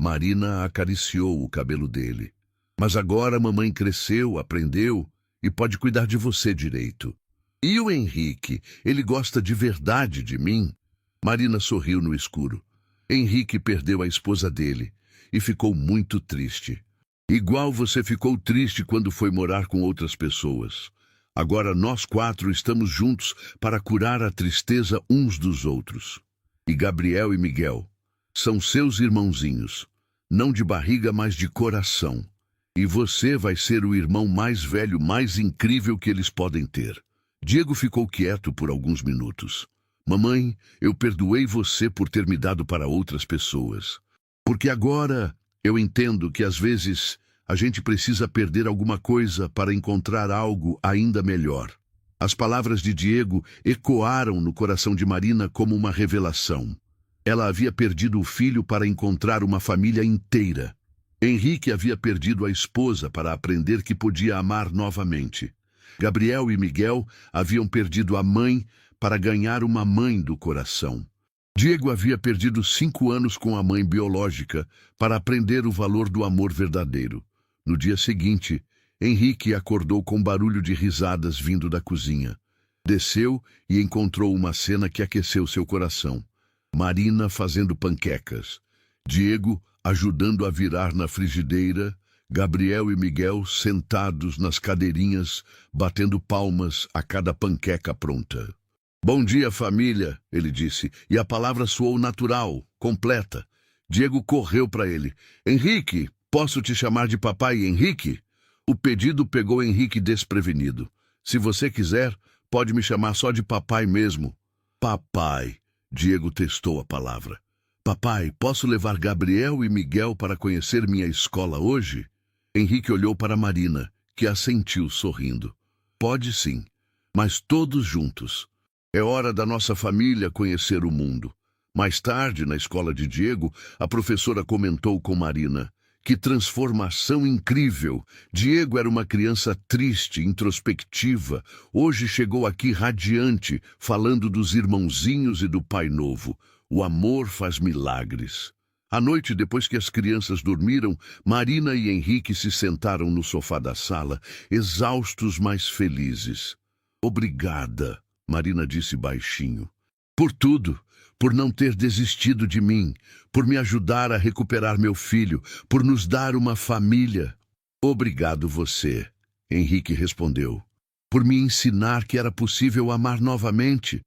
Marina acariciou o cabelo dele. Mas agora a mamãe cresceu, aprendeu e pode cuidar de você direito. E o Henrique, ele gosta de verdade de mim? Marina sorriu no escuro. Henrique perdeu a esposa dele e ficou muito triste. Igual você ficou triste quando foi morar com outras pessoas. Agora nós 4 estamos juntos para curar a tristeza uns dos outros. E Gabriel e Miguel são seus irmãozinhos, não de barriga, mas de coração. E você vai ser o irmão mais velho, mais incrível que eles podem ter. Diego ficou quieto por alguns minutos. Mamãe, eu perdoei você por ter me dado para outras pessoas. Porque agora eu entendo que às vezes a gente precisa perder alguma coisa para encontrar algo ainda melhor. As palavras de Diego ecoaram no coração de Marina como uma revelação. Ela havia perdido o filho para encontrar uma família inteira. Henrique havia perdido a esposa para aprender que podia amar novamente. Gabriel e Miguel haviam perdido a mãe para ganhar uma mãe do coração. Diego havia perdido 5 anos com a mãe biológica para aprender o valor do amor verdadeiro. No dia seguinte, Henrique acordou com barulho de risadas vindo da cozinha. Desceu e encontrou uma cena que aqueceu seu coração. Marina fazendo panquecas, Diego ajudando a virar na frigideira, Gabriel e Miguel sentados nas cadeirinhas, batendo palmas a cada panqueca pronta. "Bom dia, família", ele disse, e a palavra soou natural, completa. Diego correu para ele. "Henrique, posso te chamar de papai Henrique?" O pedido pegou Henrique desprevenido. "Se você quiser, pode me chamar só de papai mesmo." "Papai", Diego testou a palavra. "Papai, posso levar Gabriel e Miguel para conhecer minha escola hoje?" Henrique olhou para Marina, que assentiu sorrindo. "Pode sim, mas todos juntos. É hora da nossa família conhecer o mundo." Mais tarde, na escola de Diego, a professora comentou com Marina: "Que transformação incrível! Diego era uma criança triste, introspectiva. Hoje chegou aqui radiante, falando dos irmãozinhos e do Pai Novo. O amor faz milagres." À noite, depois que as crianças dormiram, Marina e Henrique se sentaram no sofá da sala, exaustos, mas felizes. "Obrigada", Marina disse baixinho. "Por tudo. Por não ter desistido de mim, por me ajudar a recuperar meu filho, por nos dar uma família." "Obrigado você", Henrique respondeu. "Por me ensinar que era possível amar novamente,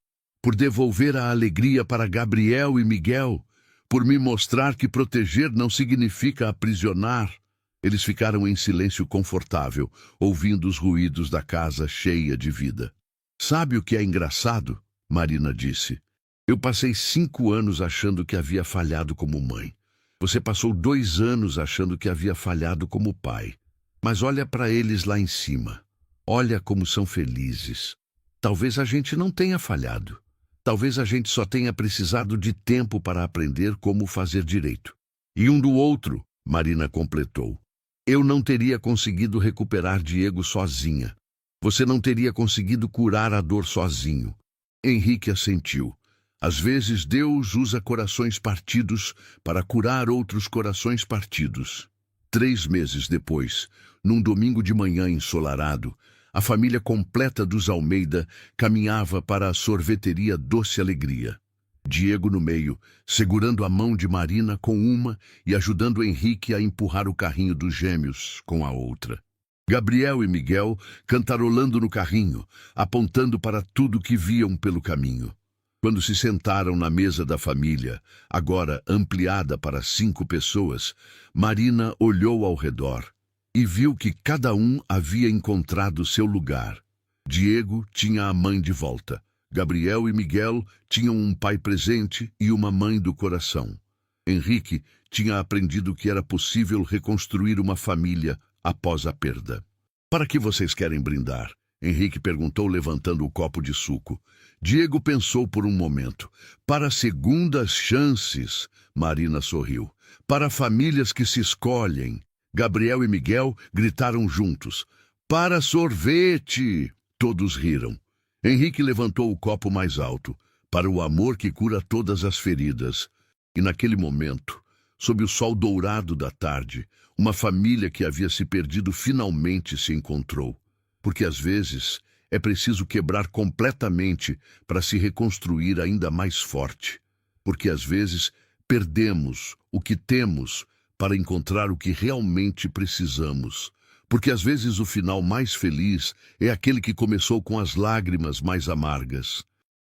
por devolver a alegria para Gabriel e Miguel, por me mostrar que proteger não significa aprisionar." Eles ficaram em silêncio confortável, ouvindo os ruídos da casa cheia de vida. "Sabe o que é engraçado?", Marina disse. "Eu passei 5 anos achando que havia falhado como mãe. Você passou 2 anos achando que havia falhado como pai. Mas olha para eles lá em cima. Olha como são felizes. Talvez a gente não tenha falhado. Talvez a gente só tenha precisado de tempo para aprender como fazer direito." "E um do outro", Marina completou. "Eu não teria conseguido recuperar Diego sozinha. Você não teria conseguido curar a dor sozinho." Henrique assentiu. Às vezes Deus usa corações partidos para curar outros corações partidos. 3 meses depois, num domingo de manhã ensolarado, a família completa dos Almeida caminhava para a sorveteria Doce Alegria. Diego no meio, segurando a mão de Marina com uma e ajudando Henrique a empurrar o carrinho dos gêmeos com a outra. Gabriel e Miguel cantarolando no carrinho, apontando para tudo que viam pelo caminho. Quando se sentaram na mesa da família, agora ampliada para 5 pessoas, Marina olhou ao redor e viu que cada um havia encontrado seu lugar. Diego tinha a mãe de volta. Gabriel e Miguel tinham um pai presente e uma mãe do coração. Henrique tinha aprendido que era possível reconstruir uma família após a perda. "Para que vocês querem brindar?", Henrique perguntou, levantando o copo de suco. Diego pensou por um momento. "Para segundas chances", Marina sorriu. "Para famílias que se escolhem." Gabriel e Miguel gritaram juntos. "Para sorvete!" Todos riram. Henrique levantou o copo mais alto. "Para o amor que cura todas as feridas." E naquele momento, sob o sol dourado da tarde, uma família que havia se perdido finalmente se encontrou. Porque às vezes é preciso quebrar completamente para se reconstruir ainda mais forte. Porque às vezes perdemos o que temos para encontrar o que realmente precisamos. Porque às vezes o final mais feliz é aquele que começou com as lágrimas mais amargas.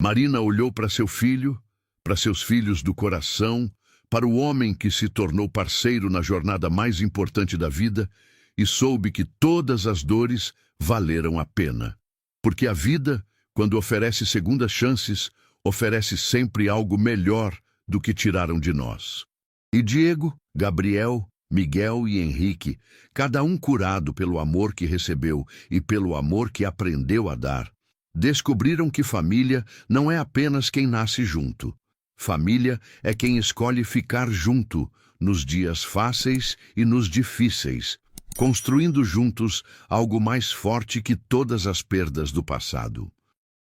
Marina olhou para seu filho, para seus filhos do coração, para o homem que se tornou parceiro na jornada mais importante da vida e soube que todas as dores valeram a pena. Porque a vida, quando oferece segundas chances, oferece sempre algo melhor do que tiraram de nós. E Diego, Gabriel, Miguel e Henrique, cada um curado pelo amor que recebeu e pelo amor que aprendeu a dar, descobriram que família não é apenas quem nasce junto. Família é quem escolhe ficar junto nos dias fáceis e nos difíceis, construindo juntos algo mais forte que todas as perdas do passado.